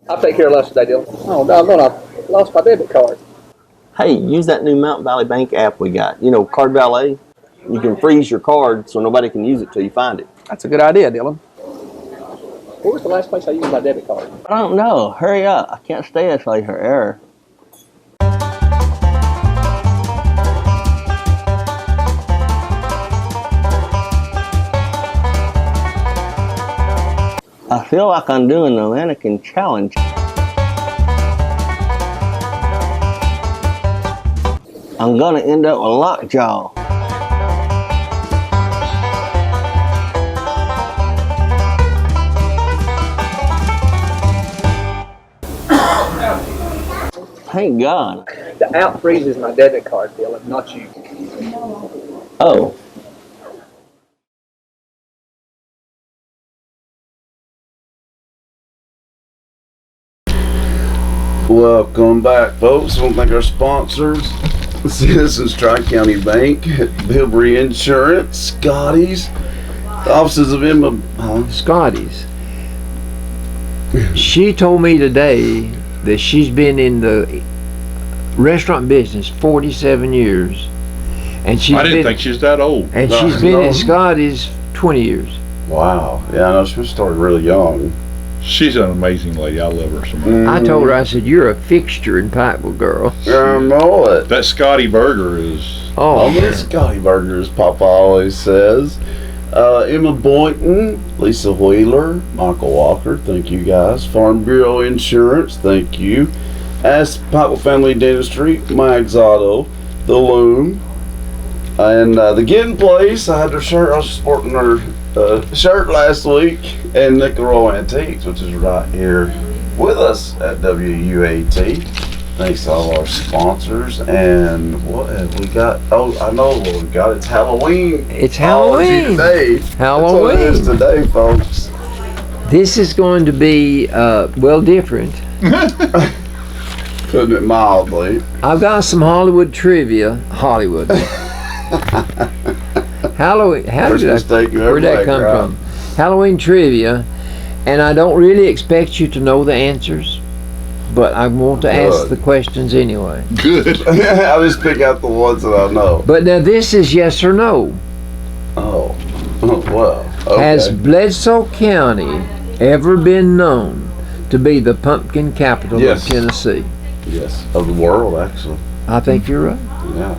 I'll take care of the rest today, Dylan. Oh, no, I lost my debit card. Hey, use that new Mountain Valley Bank app we got. Card Valet. You can freeze your card so nobody can use it till you find it. That's a good idea, Dylan. Where was the last place I used my debit card? I don't know. Hurry up. I can't stay until I hear error. I feel like I'm doing the mannequin challenge. I'm gonna end up with lockjaw. Thank God. The app freezes my debit card, Dylan, not you. Oh. Welcome back, folks. I want to thank our sponsors, Citizens Tri-County Bank, Bilberry Insurance, Scotty's, the offices of Emma. Scotty's. She told me today that she's been in the restaurant business 47 years. And she's I didn't think she was that old. And No, she's been no. at Scotty's 20 years. Wow. Yeah, I know she started really young. She's an amazing lady. I love her so much. I told her, I said, you're a fixture in Pikeville, girl. I know it. That Scotty burger is. Oh, Oh, but Scotty Burgers, Papa always says. Emma Boynton, Lisa Wheeler, Michael Walker, thank you guys. Farm Bureau Insurance, thank you. Ask Pikeville Family Dentistry, Mags Auto, The Loom, and the Ginn Place. I had their shirt. I was sporting their shirt last week, and Nicklaus Antiques, which is right here with us at WUAT. Thanks to all our sponsors. And what have we got? Oh, I know what we got. It's Halloween. It's Halloween. Today. Halloween. That's what it is today, folks. this is going to be, well, different. Putting it mildly. I've got some Hollywood trivia. Hollywood. Halloween. Where'd that come from? Halloween trivia, and I don't really expect you to know the answers, but I want to ask the questions anyway. Good. I'll just pick out the ones that I know. But now this is yes or no. Oh, well. Okay. Has Bledsoe County ever been known to be the pumpkin capital Yes. of Tennessee? Yes, of the world, actually. I think you're right. Yeah.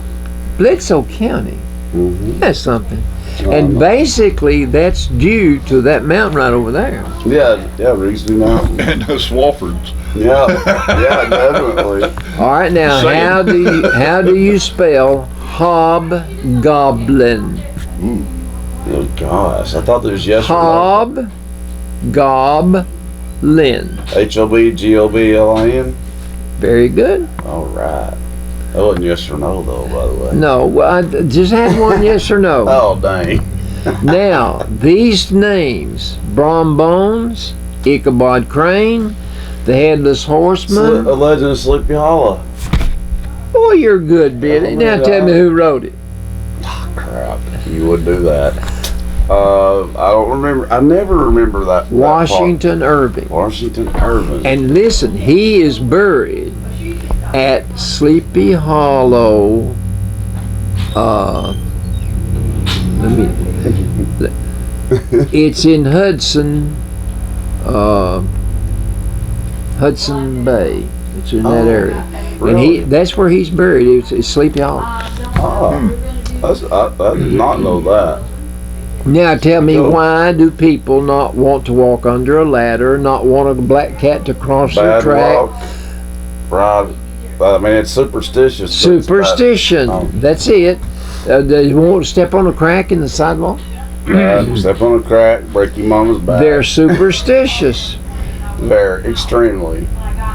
Bledsoe County. Mm-hmm. That's something. And basically, that's due to that mountain right over there. Yeah, Reesley Mountain. And those Swaffords. Yeah, yeah, definitely. All right, now Same. how do you spell hobgoblin? Oh gosh, I thought there was yes or no. Hobgoblin. Hobgoblin. Very good. All right. That wasn't yes or no though, by the way. No, well, I just had one yes or no. Oh dang. Now, these names, Brom Bones, Ichabod Crane, the Headless Horseman. A Legend of Sleepy Hollow. Boy, you're good, Billy. Oh, Now my tell me God. who wrote it. Crap. You would do that. I don't remember. I never remember that. Washington Irving. Washington Irving. And listen, he is buried at Sleepy Hollow. It's in Hudson Bay. It's in that area, really? and that's where he's buried. It's Sleepy Hollow. I did not know that. Now tell me, Cool. why do people not want to walk under a ladder, not want a black cat to cross their Bad track? luck. Right. I mean, it's superstitious. but it's Superstition. bad. That's it. They won't step on a crack in the sidewalk. Step on a crack, break your mama's back. They're superstitious. Very, extremely.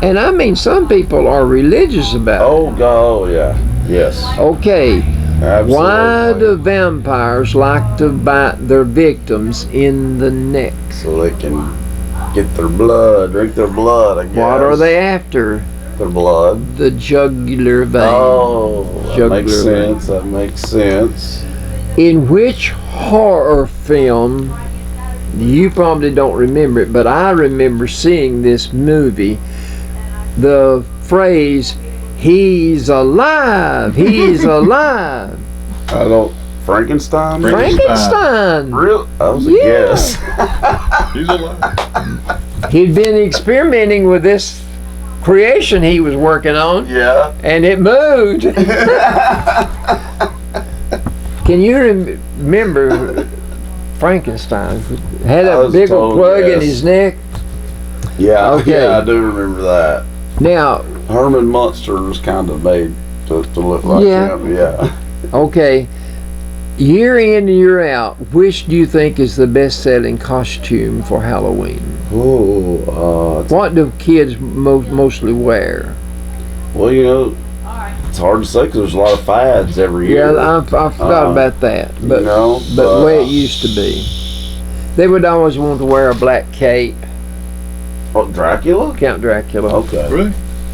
And I mean, some people are religious about it. Oh, God, oh, yeah. Yes. Okay, Absolutely. why do vampires like to bite their victims in the neck? So they can get their blood, drink their blood, I guess. What are they after? Their blood. The jugular vein. Oh, that Jugular makes vein. sense. That makes sense. In which horror film, you probably don't remember it, but I remember seeing this movie, the phrase, "He's alive, he's alive." I don't Frankenstein? Frankenstein. Real? That was a Yeah. guess. He's alive. He'd been experimenting with this creation he was working on, Yeah. and it moved. Can you remember Frankenstein? Had I a was big old told plug in yes. his neck. Yeah. Okay. Yeah, I do remember that. Now, Herman Munster was kind of made to look like Yeah. him. Yeah. okay, year in and year out, which do you think is the best-selling costume for Halloween? Oh, What do kids mostly wear? well, you know, it's hard to say because there's a lot of fads every year. Yeah, I forgot about that, but you know, but the way it used to be, they would always want to wear a black cape. Oh, Dracula? Count Dracula. Okay. Really?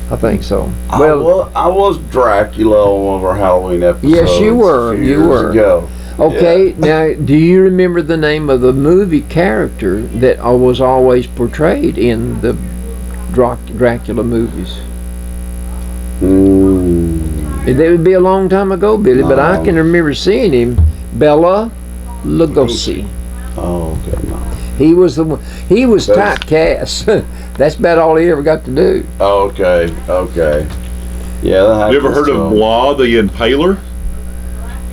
I think so. Well, I was Dracula on one of our Halloween episodes. Yes, you were. a few You years were. ago. Okay, now do you remember the name of the movie character that was always portrayed in the Dracula movies? That would be a long time ago, Billy, but I can remember seeing him. Bela Lugosi. Oh, okay. No. He was the one. He was typecast. That's about all he ever got to do. Oh, okay. Okay. Yeah, that You ever heard of Blah the Impaler?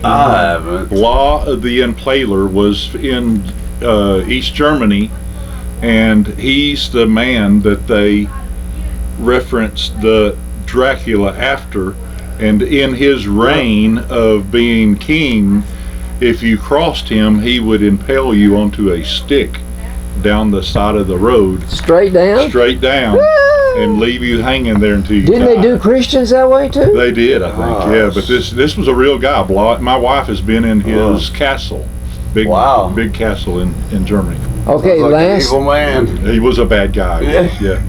I haven't. Blah the Impaler was in East Germany, and he's the man that they referenced the Dracula after. And in his reign of being king, if you crossed him, he would impale you onto a stick down the side of the road, Straight down. and leave you hanging there until you Didn't died. they do Christians that way too? They did, I think. Yeah, but this was a real guy. My wife has been in his castle, big castle in Germany. Okay, Sounds like an last. evil man. He was a bad guy. Yeah.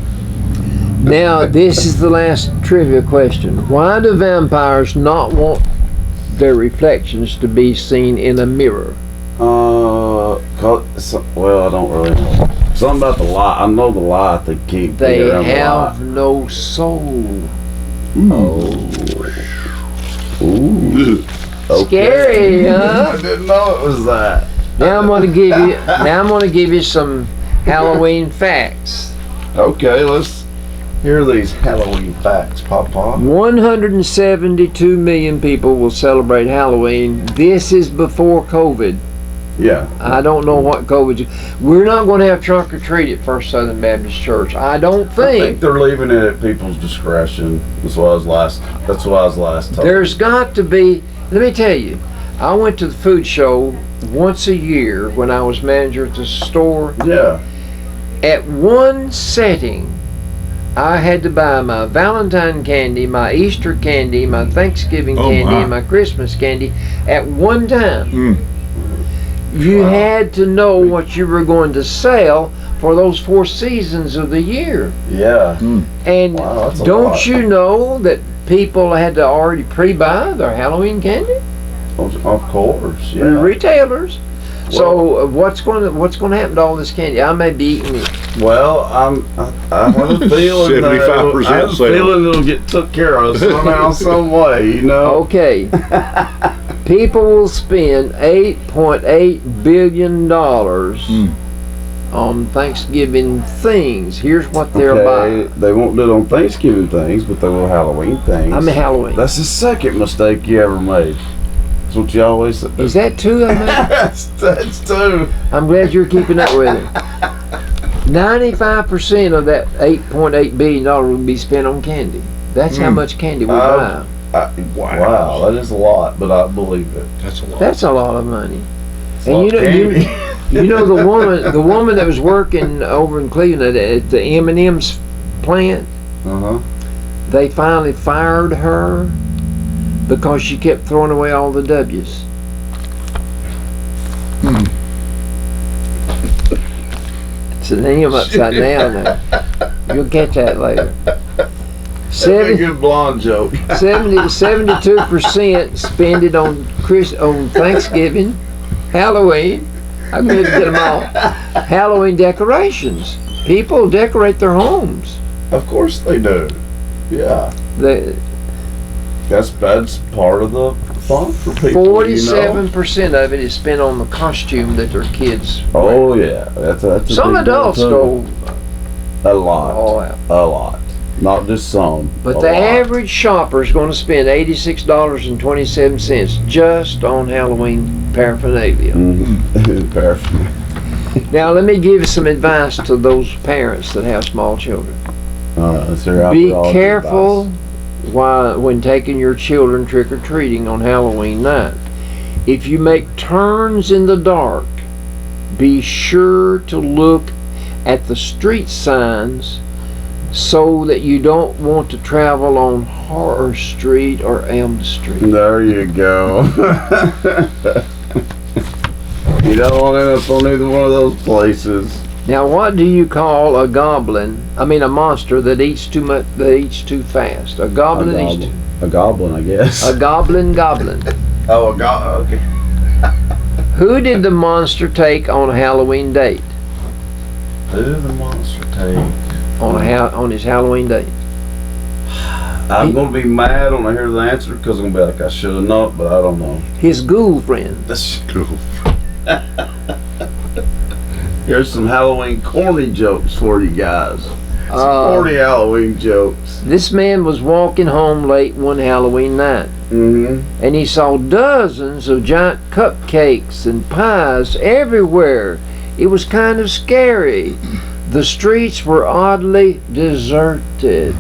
Now this is the last trivia question. Why do vampires not want their reflections to be seen in a mirror? Well, I don't really know. Something about the light. I know the light they keep. They around the have light. no soul. Ooh. Okay. Scary, huh? I didn't know it was that. Now I'm gonna give you. Now I'm gonna give you some Halloween facts. Okay, let's hear these Halloween facts, Papa. 172 million people will celebrate Halloween. This is before COVID. Yeah. I don't know what COVID. We're not going to have trunk or treat at First Southern Baptist Church. I don't I think think. they're leaving it at people's discretion. That's what I was last told. There's got to be. Let me tell you, I went to the food show once a year when I was manager at the store. Yeah. At one setting, I had to buy my Valentine candy, my Easter candy, my Thanksgiving candy, and my Christmas candy at one time. You had to know what you were going to sell for those 4 seasons of the year. Yeah. And Wow, that's a don't lot. you know that people had to already pre-buy their Halloween candy? Of course. The Yeah. retailers. So what's going to happen to all this candy? I may be eating it. Well, I have a feeling 75% I have a sale. feeling it'll get took care of somehow, some way. You know. Okay. People will spend $8.8 billion on Thanksgiving things. Here's what they're buying. They won't do it on Thanksgiving things, but they will Halloween things. I mean Halloween. That's the second mistake you ever made. That's what you always say. Is that two of them? That's two. I'm glad you're keeping up with it. 95% of that $8.8 billion will be spent on candy. That's how much candy we buy. Wow, that is a lot, but I believe it. That's a lot. That's a lot of money. It's And a you lot know, of candy. you know the woman that was working over in Cleveland at the M&M's plant. They finally fired her because she kept throwing away all the W's. It's an M upside down there. You'll catch that later. That's a good blonde joke. 72% spend it on Thanksgiving, Halloween. I'm going to get them all. Halloween decorations. People decorate their homes. Of course they do. Yeah. that's part of the fun for people. 47% of it is spent on the costume that their kids wear. Oh yeah, that's a Some big adults deal, go a lot, all out. a lot, not just some. But a the lot. average shopper is going to spend $86.27 just on Halloween paraphernalia. Paraphernalia. Now, let me give you some advice to those parents that have small children. All right, let's hear out Be for all the careful advice. when taking your children trick-or-treating on Halloween night. If you make turns in the dark, be sure to look at the street signs so that you don't want to travel on Horror Street or Elm Street. There you go. You don't want to end up on either one of those places. Now, what do you call a monster that eats too much, that eats too fast? A goblin eats A goblin, I guess. a goblin. Oh, a goblin. Okay. Who did the monster take on a Halloween date? Who did the monster take? On his Halloween date. I'm gonna be mad when I hear the answer because I'm gonna be like, I should have known, but I don't know. His ghoul friend. That's cool. Here's some Halloween corny jokes for you guys. Some corny Halloween jokes. This man was walking home late one Halloween night, and he saw dozens of giant cupcakes and pies everywhere. It was kind of scary. The streets were oddly deserted.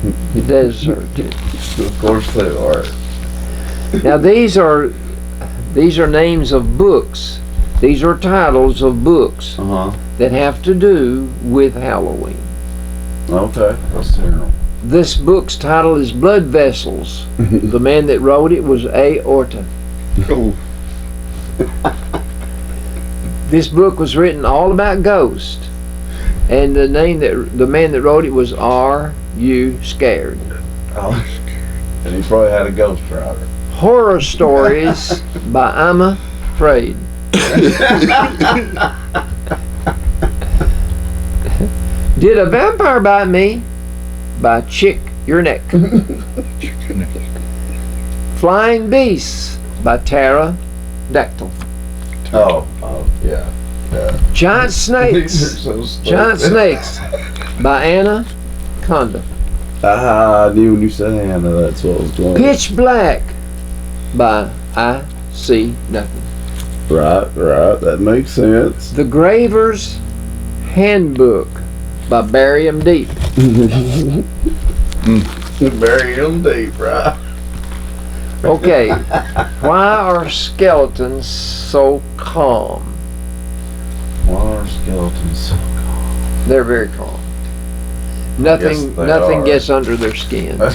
Of course they are. Now these are names of books. These are titles of books that have to do with Halloween. Okay, let's hear them. This book's title is Blood Vessels. The man that wrote it was A. Orta. This book was written all about ghosts, and the man that wrote it was R. U. Scared. Oh, and he probably had a ghost writer. Horror Stories by I'm Afraid. Did a Vampire Bite Me? By Chick Your Neck. Flying Beasts by Tara Dactyl. Oh, yeah. Giant These Snakes. are so stupid. Giant Snakes by Anna Conda. I knew when you said Hannah, that's what was going on. Pitch Black by I See Nothing. Right, that makes sense. The Graver's Handbook by Bury 'Em Deep. Bury him deep, right? Okay, why are skeletons so calm? Why are skeletons so calm? They're very calm. Nothing are. gets under their skin. Of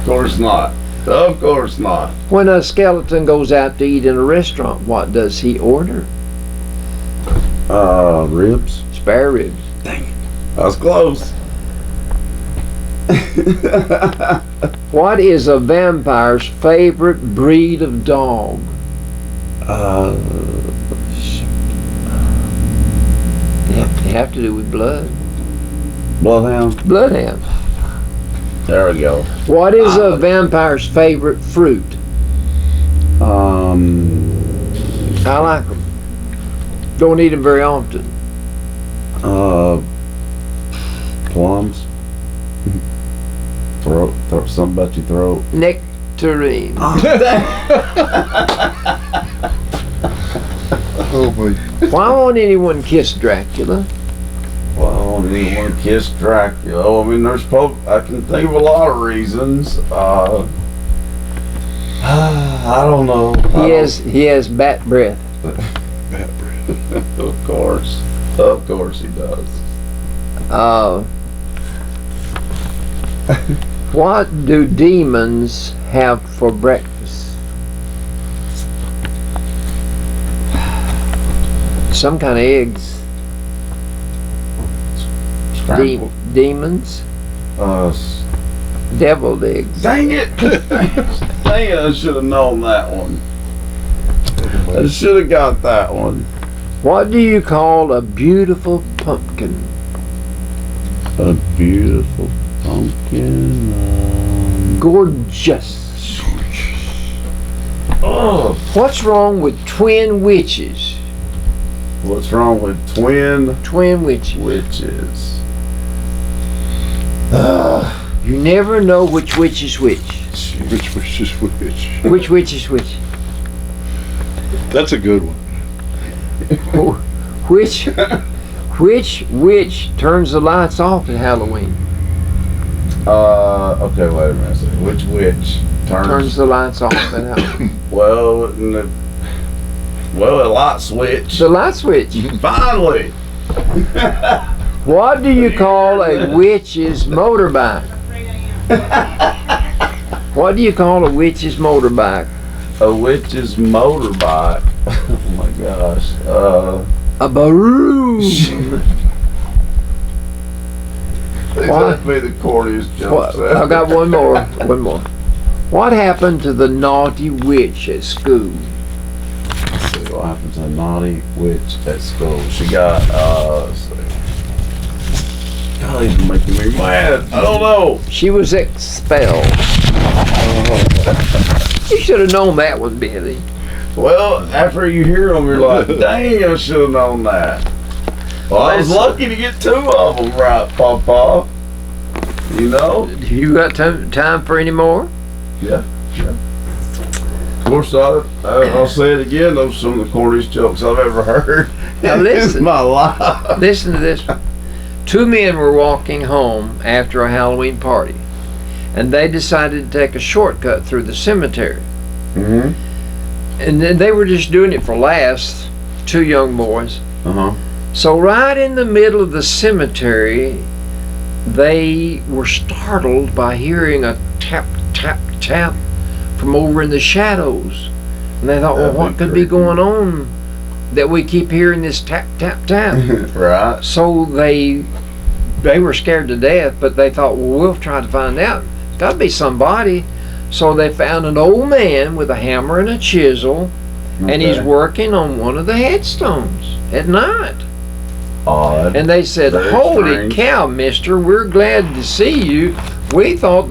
course not. Of course not. When a skeleton goes out to eat in a restaurant, what does he order? Ribs. Spare ribs. Dang it. I was close. What is a vampire's favorite breed of dog? They have to do with blood. Bloodhound. Bloodhound. There we go. What is a vampire's favorite fruit? I like them. Don't eat them very often. Plums. Throat. Something about your throat. Nectarine. Oh boy. Why won't anyone kiss Dracula? Well, I don't even want to kiss Dracula. Oh, I mean, I can think of a lot of reasons. I don't know. He has bat breath. Of course he does. What do demons have for breakfast? Some kind of eggs. Scrambled. Demons? Deviled eggs. Dang it! Dang it, I should have known that one. I should have got that one. What do you call a beautiful pumpkin? A beautiful pumpkin. Gorgeous. Oh, What's wrong with twin witches? what's wrong with Twin witches. witches? You never know which witch is which. Which is which? Which witch is which. That's a good one. Which witch turns the lights off at Halloween? Okay, wait a minute. Which witch Turns the lights off at Halloween. Well, a light switch. The light switch. Finally. What do you call a witch's motorbike? What do you call a witch's motorbike? A witch's motorbike. Oh my gosh. A baroom. That'd be the corniest joke. I got one more. One more. What happened to the naughty witch at school? Let's see what happened to a naughty witch at school. She got, let's see. God, he's making me mad. I don't know. She was expelled. You should have known that one, Billy. Well, after you hear them, you're like, dang, I should have known that. Well, I was lucky to get 2 of them right, Papa. You know? You got time for any more? Yeah. Of course, I'll say it again. Those are some of the corniest jokes I've ever heard Now in listen. my life. Listen to this. 2 men were walking home after a Halloween party, and they decided to take a shortcut through the cemetery. Mm-hmm. And then they were just doing it for laughs, 2 young boys. Uh-huh. So right in the middle of the cemetery, they were startled by hearing a tap, tap, tap from over in the shadows. And they thought, well, what could be going on that we keep hearing this tap, tap, tap? Right. So they were scared to death, but they thought, well, we'll try to find out. It's got to be somebody. So they found an old man with a hammer and a chisel, and he's Okay. working on one of the headstones at night. Odd. And they said, Very "Holy strange. cow, mister, we're glad to see you. We thought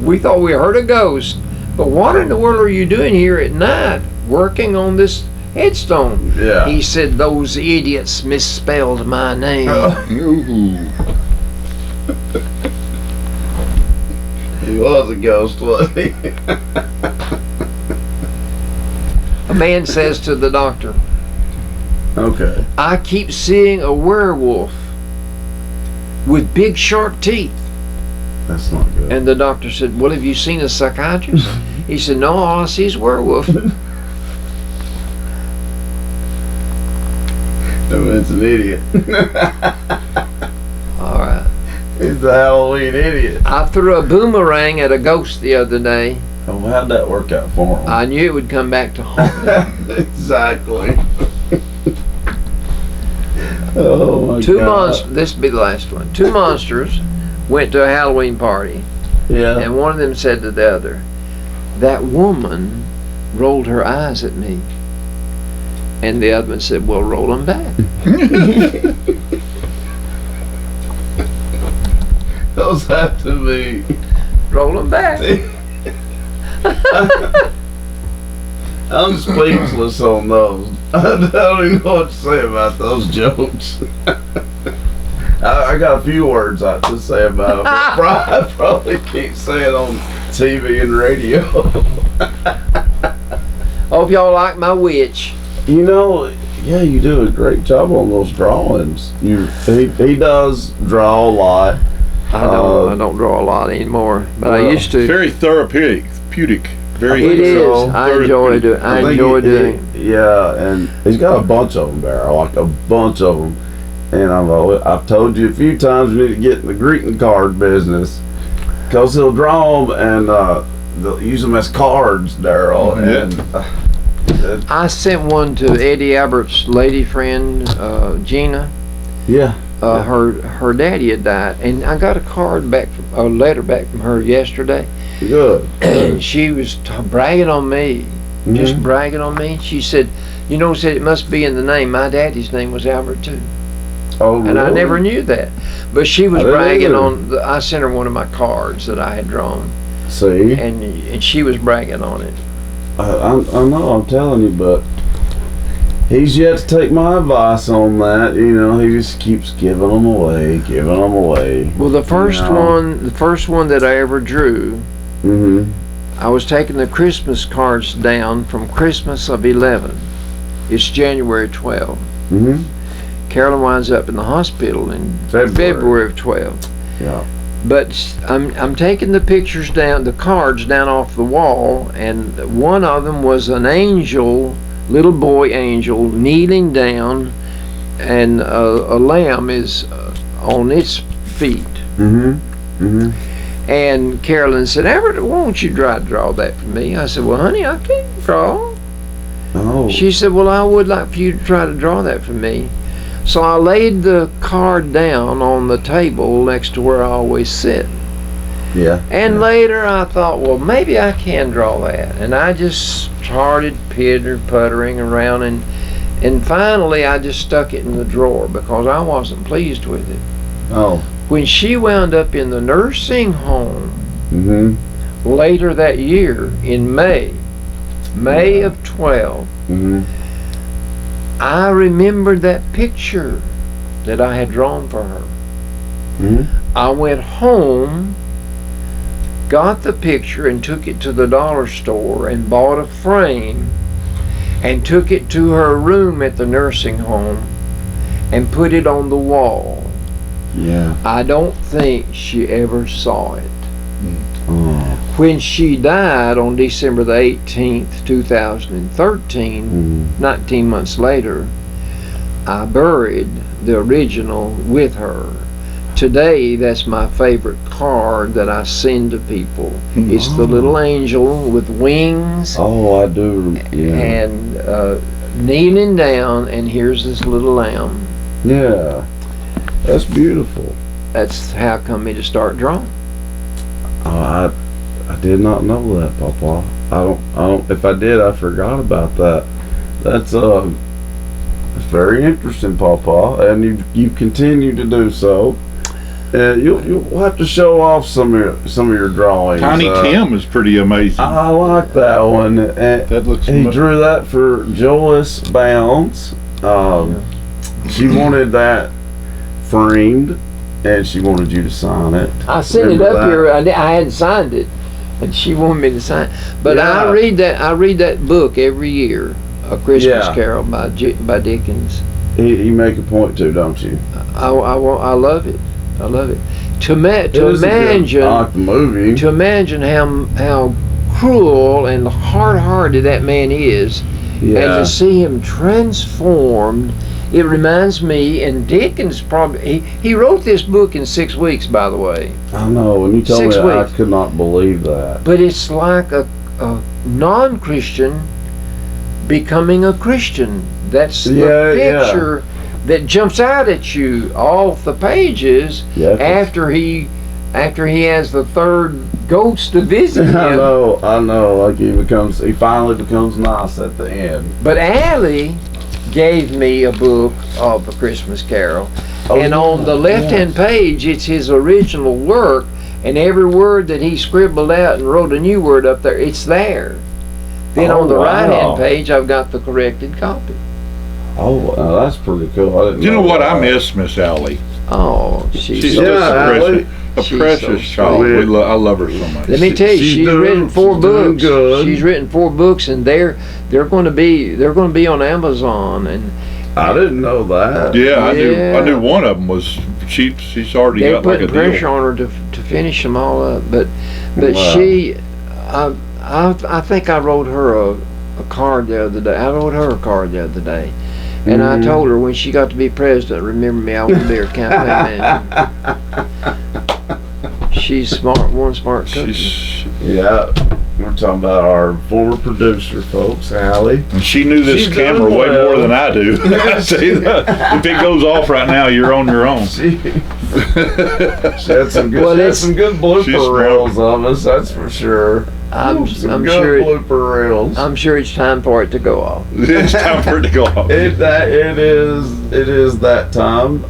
we heard a ghost. But what in the world are you doing here at night working on this headstone?" Yeah. He said, "Those idiots misspelled my name." He was a ghost, wasn't he? A man says to the doctor, Okay. "I keep seeing a werewolf with big sharp teeth." That's not good. And the doctor said, "Well, have you seen a psychiatrist?" He said, "No, all I see is werewolf." It's an idiot. All right. He's a Halloween idiot. I threw a boomerang at a ghost the other day. Oh, how'd that work out for him? I knew it would come back to haunt me. Exactly. Oh my Two God. monsters, this will be the last one. 2 monsters went to a Halloween party, Yeah. and one of them said to the other, "That woman rolled her eyes at me." And the other one said, "Well, roll them back." Those have to be. Roll them back. I'm speechless on those. I don't even know what to say about those jokes. I got a few words I have to say about them, but I probably can't say it on TV and radio. Hope y'all like my witch. You know, yeah, you do a great job on those drawings. He does draw a lot. I don't draw a lot anymore, but I well, used to. Very therapeutic. Very It is. so. I enjoy doing. I think enjoy doing. Yeah, and he's got a bunch of them there, like a bunch of them. And I've told you a few times you need to get in the greeting card business, because he'll draw them and they'll use them as cards, Daryl. And I sent one to Eddie Albert's lady friend, Gina. yeah, Her daddy had died, and I got a letter back from her yesterday. good. And she was bragging on me, just bragging on me. She said, said it must be in the name. My daddy's name was Albert too. Oh, And I really? never knew that. But she was I didn't bragging either. on, I sent her one of my cards that I had drawn. See? And she was bragging on it. I know, I'm telling you, but he's yet to take my advice on that. You know, he just keeps giving them away. Well, the first one that I ever drew, I was taking the Christmas cards down from Christmas of 11. It's January 12. Carolyn winds up in the hospital in February of 12. Yeah. But I'm taking the pictures down, the cards down off the wall, and one of them was an angel, little boy angel, kneeling down, and a lamb is on its feet. And Carolyn said, "Everett, won't you try to draw that for me?" I said, "Well, honey, I can't draw." Oh. She said, "Well, I would like for you to try to draw that for me." So I laid the card down on the table next to where I always sit. Yeah. And later I thought, well, maybe I can draw that. And I just started pitter-puttering around, and finally I just stuck it in the drawer because I wasn't pleased with it. Oh. When she wound up in the nursing home later that year in May of 12, I remembered that picture that I had drawn for her. I went home, got the picture, and took it to the dollar store and bought a frame and took it to her room at the nursing home and put it on the wall. Yeah. I don't think she ever saw it. Oh. When she died on December the 18th, 2013, 19 months later, I buried the original with her. Today, that's my favorite card that I send to people. It's the little angel with wings. Oh, I do. Yeah. And kneeling down, and here's this little lamb. Yeah. That's beautiful. That's how come me to start drawing. Oh, I did not know that, Papa. I don't. If I did, I forgot about that. That's very interesting, Papa, and you continue to do so. You'll have to show off some of your drawings. Tiny Tim is pretty amazing. I like that one. That looks. He drew that for Joyce Bounds. She wanted that framed, and she wanted you to sign it. I sent it up here. I hadn't signed it, and she wanted me to sign it. But yeah. I read that book every year, A Christmas Carol by Dickens. You make a point to, don't you? I love it. I love it. To imagine, I like the movie. To imagine how cruel and hard-hearted that man is, and to see him transformed. It reminds me, and Dickens probably, he wrote this book in 6 weeks, by the way. I know, when you told me that, I could not believe that. But it's like a non-Christian becoming a Christian. That's the picture that jumps out at you off the pages after he has the third ghost to visit him. I know, like he finally becomes nice at the end. But Allie gave me a book of A Christmas Carol, and on the left-hand page, it's his original work, and every word that he scribbled out and wrote a new word up there, it's there. Then on the right-hand page, I've got the corrected copy. Oh, that's pretty cool. I didn't you know what I miss, Miss Allie? Oh, she's just a precious child. I love her so much. Let me tell you, she's written 4 books. She's written 4 books, and they're going to be on Amazon. And I didn't know that. Yeah, I knew one of them was she's already got like a deal. They're putting pressure on her to finish them all up. But she, I think I wrote her a card the other day. And I told her when she got to be president, remember me, I want to be her campaign manager. She's smart, one smart cookie. We're talking about our former producer, folks, Allie. And she knew this camera way more than I do. I say that. If it goes off right now, you're on your own. She had some good blooper reels of us, that's for sure. I'm sure blooper reels. I'm sure it's time for it to go off. It's time for it to go off. It is that time.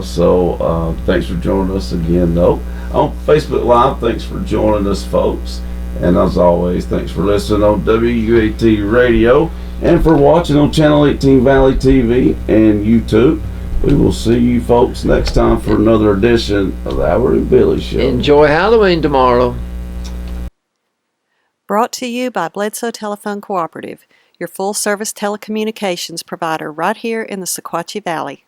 So thanks for joining us again, though. On Facebook Live, thanks for joining us, folks. And as always, thanks for listening on WUAT Radio and for watching on Channel 18 Valley TV and YouTube. We will see you folks next time for another edition of the Howard and Billy Show. Enjoy Halloween tomorrow. Brought to you by Bledsoe Telephone Cooperative, your full-service telecommunications provider right here in the Sequatchie Valley.